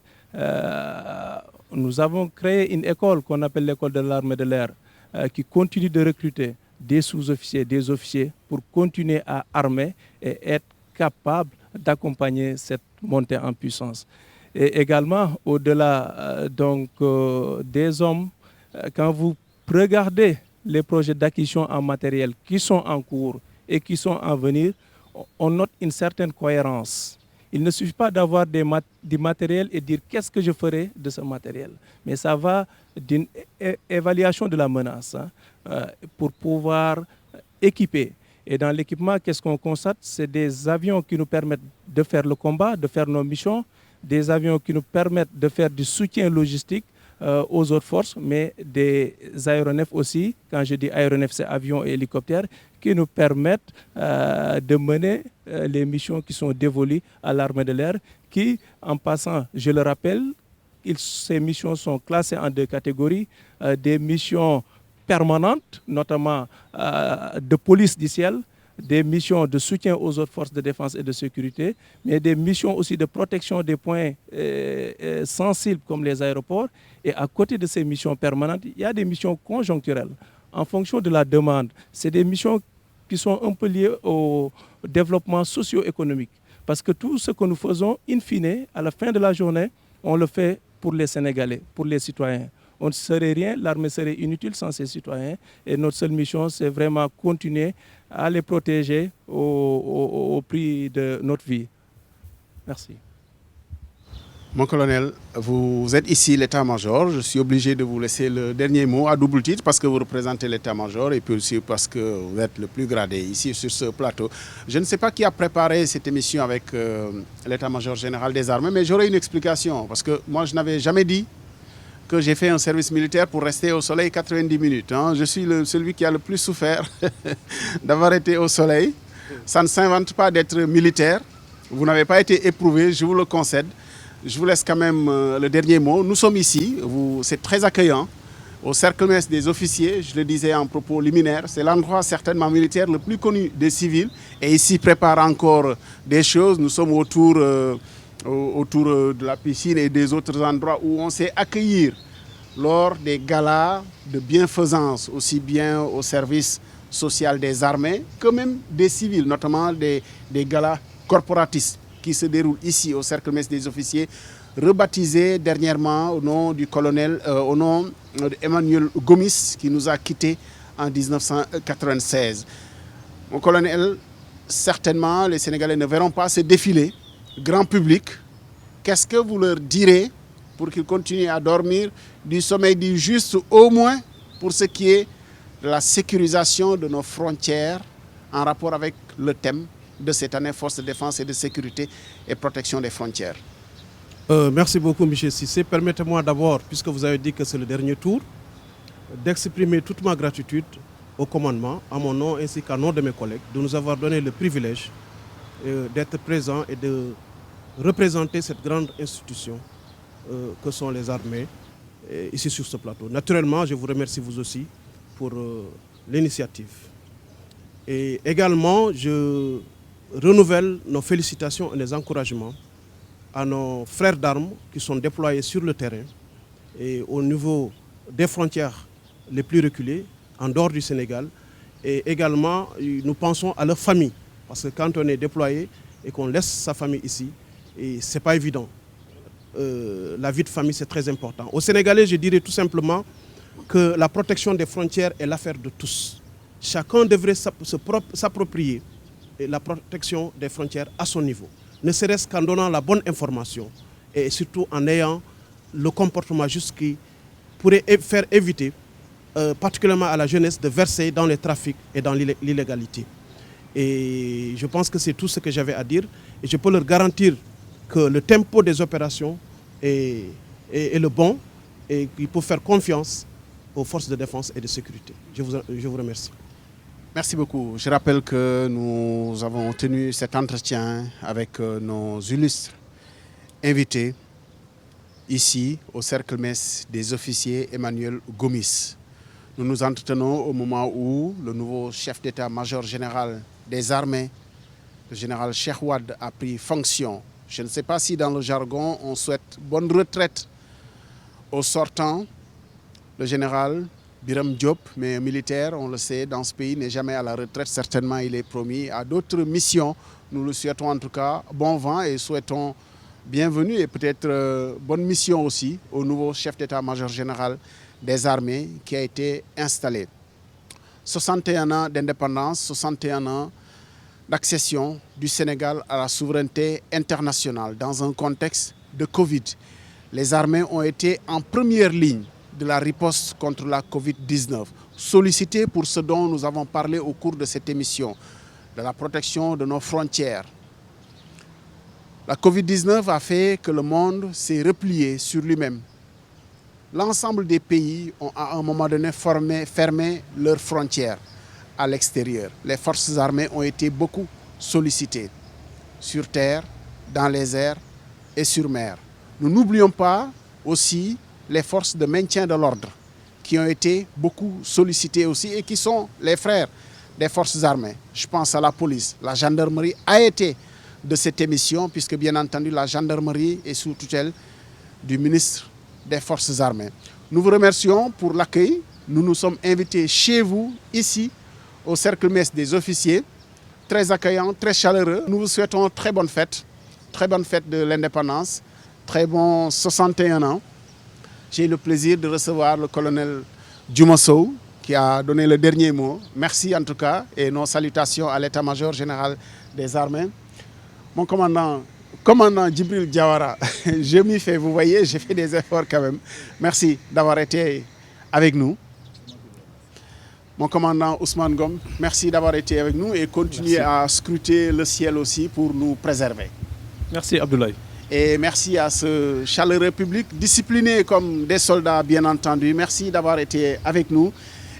D: Nous avons créé une école qu'on appelle l'école de l'armée de l'air qui continue de recruter des sous-officiers, des officiers pour continuer à armer et être capable d'accompagner cette montée en puissance. Et également, au-delà des hommes, quand vous regardez les projets d'acquisition en matériel qui sont en cours et qui sont en venir, on note une certaine cohérence. Il ne suffit pas d'avoir du matériel et dire qu'est-ce que je ferai de ce matériel. Mais ça va d'une évaluation de la menace pour pouvoir équiper. Et dans l'équipement, qu'est-ce qu'on constate? C'est des avions qui nous permettent de faire le combat, de faire nos missions, des avions qui nous permettent de faire du soutien logistique aux autres forces, mais des aéronefs aussi, quand je dis aéronefs, c'est avions et hélicoptères, qui nous permettent de mener les missions qui sont dévolues à l'armée de l'air, qui, en passant, je le rappelle, ces missions sont classées en deux catégories, des missions permanentes, notamment de police du ciel, des missions de soutien aux autres forces de défense et de sécurité, mais des missions aussi de protection des points sensibles comme les aéroports. Et à côté de ces missions permanentes, il y a des missions conjoncturelles. En fonction de la demande, c'est des missions qui sont un peu liées au développement socio-économique. Parce que tout ce que nous faisons, in fine, à la fin de la journée, on le fait pour les Sénégalais, pour les citoyens. On ne serait rien, l'armée serait inutile sans ses citoyens. Et notre seule mission, c'est vraiment continuer à les protéger au prix de notre vie. Merci.
A: Mon colonel, vous êtes ici l'état-major. Je suis obligé de vous laisser le dernier mot à double titre parce que vous représentez l'état-major et puis aussi parce que vous êtes le plus gradé ici sur ce plateau. Je ne sais pas qui a préparé cette émission avec l'état-major général des armées, mais j'aurais une explication parce que moi, je n'avais jamais dit que j'ai fait un service militaire pour rester au soleil 90 minutes. Hein. Je suis celui qui a le plus souffert d'avoir été au soleil. Ça ne s'invente pas d'être militaire. Vous n'avez pas été éprouvé, je vous le concède. Je vous laisse quand même le dernier mot. Nous sommes ici, c'est très accueillant, au cercle mess des officiers, je le disais en propos liminaire. C'est l'endroit certainement militaire le plus connu des civils. Et ici prépare encore des choses. Nous sommes autour de la piscine et des autres endroits où on sait accueillir lors des galas de bienfaisance, aussi bien au service social des armées que même des civils, notamment des galas corporatistes qui se déroulent ici au cercle mess des officiers, rebaptisé dernièrement au nom du colonel, au nom d'Emmanuel Gomis qui nous a quittés en 1996. Mon colonel, certainement les Sénégalais ne verront pas ce défilé grand public. Qu'est-ce que vous leur direz pour qu'ils continuent à dormir du sommeil du juste, au moins pour ce qui est de la sécurisation de nos frontières en rapport avec le thème de cette année, force de défense et de sécurité et protection des frontières?
B: Merci beaucoup, M. Cissé. Permettez-moi d'abord, puisque vous avez dit que c'est le dernier tour, d'exprimer toute ma gratitude au commandement, à mon nom ainsi qu'à nom de mes collègues, de nous avoir donné le privilège d'être présents et de représenter cette grande institution que sont les armées ici sur ce plateau. Naturellement, je vous remercie vous aussi pour l'initiative. Et également, je renouvelle nos félicitations et nos encouragements à nos frères d'armes qui sont déployés sur le terrain et au niveau des frontières les plus reculées, en dehors du Sénégal. Et également, nous pensons à leur famille, parce que quand on est déployé et qu'on laisse sa famille ici, ce n'est pas évident. La vie de famille, c'est très important. Aux Sénégalais, je dirais tout simplement que la protection des frontières est l'affaire de tous. Chacun devrait s'approprier la protection des frontières à son niveau, ne serait-ce qu'en donnant la bonne information et surtout en ayant le comportement juste qui pourrait faire éviter, particulièrement à la jeunesse, de verser dans les trafics et dans l'illégalité. Et je pense que c'est tout ce que j'avais à dire. Et je peux leur garantir que le tempo des opérations est le bon et qu'il faut faire confiance aux forces de défense et de sécurité. Je vous remercie.
A: Merci beaucoup. Je rappelle que nous avons tenu cet entretien avec nos illustres invités ici au Cercle Mess des officiers Emmanuel Gomis. Nous nous entretenons au moment où le nouveau chef d'état-major général des armées, le général Cheikh Wade, a pris fonction. Je ne sais pas si dans le jargon on souhaite bonne retraite au sortant, le général Biram Diop, mais militaire, on le sait, dans ce pays n'est jamais à la retraite. Certainement, il est promis à d'autres missions. Nous le souhaitons en tout cas bon vent et souhaitons bienvenue et peut-être bonne mission aussi au nouveau chef d'état-major général des armées qui a été installé. 61 ans d'indépendance, 61 ans d'accession du Sénégal à la souveraineté internationale dans un contexte de Covid. Les armées ont été en première ligne de la riposte contre la Covid-19, sollicitées pour ce dont nous avons parlé au cours de cette émission, de la protection de nos frontières. La Covid-19 a fait que le monde s'est replié sur lui-même. L'ensemble des pays ont à un moment donné fermé leurs frontières à l'extérieur. Les forces armées ont été beaucoup sollicitées, sur terre, dans les airs et sur mer. Nous n'oublions pas aussi les forces de maintien de l'ordre qui ont été beaucoup sollicitées aussi et qui sont les frères des forces armées. Je pense à la police. La gendarmerie a été de cette émission puisque bien entendu la gendarmerie est sous tutelle du ministre des Forces armées. Nous vous remercions pour l'accueil. Nous nous sommes invités chez vous, ici, au Cercle Mess des officiers. Très accueillant, très chaleureux. Nous vous souhaitons très bonne fête de l'indépendance, très bon 61 ans. J'ai le plaisir de recevoir le colonel Djumossou qui a donné le dernier mot. Merci en tout cas et nos salutations à l'état-major général des armées. Mon commandant Djibril Diawara, je m'y fais, vous voyez, j'ai fait des efforts quand même. Merci d'avoir été avec nous. Mon commandant Ousmane Gom, merci d'avoir été avec nous et continuer à scruter le ciel aussi pour nous préserver.
D: Merci Abdoulaye.
A: Et merci à ce chaleureux public, discipliné comme des soldats bien entendu. Merci d'avoir été avec nous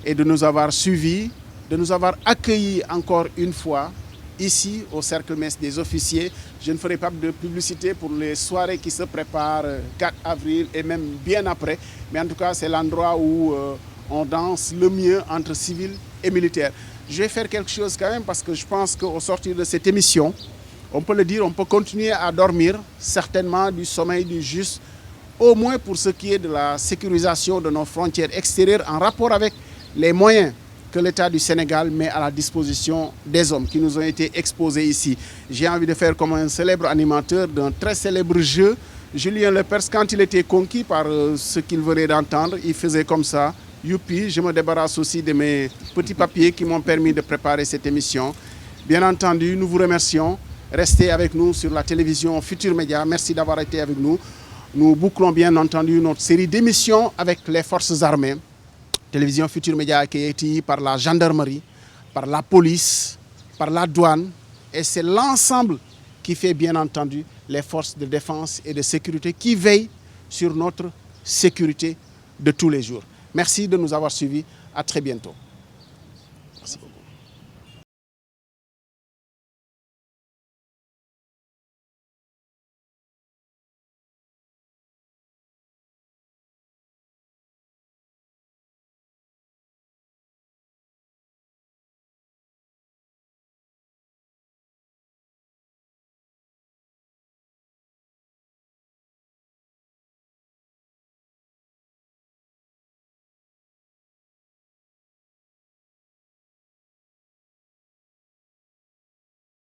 A: et de nous avoir suivis, de nous avoir accueillis encore une fois ici au Cercle Mess des officiers. Je ne ferai pas de publicité pour les soirées qui se préparent 4 avril et même bien après. Mais en tout cas, c'est l'endroit où on danse le mieux entre civils et militaires. Je vais faire quelque chose quand même parce que je pense qu'au sortir de cette émission, on peut le dire, on peut continuer à dormir certainement du sommeil du juste, au moins pour ce qui est de la sécurisation de nos frontières extérieures en rapport avec les moyens que l'État du Sénégal met à la disposition des hommes qui nous ont été exposés ici. J'ai envie de faire comme un célèbre animateur d'un très célèbre jeu, Julien Lepers, quand il était conquis par ce qu'il venait d'entendre, il faisait comme ça. Youpi, je me débarrasse aussi de mes petits papiers qui m'ont permis de préparer cette émission. Bien entendu, nous vous remercions. Restez avec nous sur la télévision Futur Média. Merci d'avoir été avec nous. Nous bouclons bien entendu notre série d'émissions avec les forces armées. Télévision Futur Média qui est étayée par la gendarmerie, par la police, par la douane. Et c'est l'ensemble qui fait bien entendu les forces de défense et de sécurité qui veillent sur notre sécurité de tous les jours. Merci de nous avoir suivis. À très bientôt.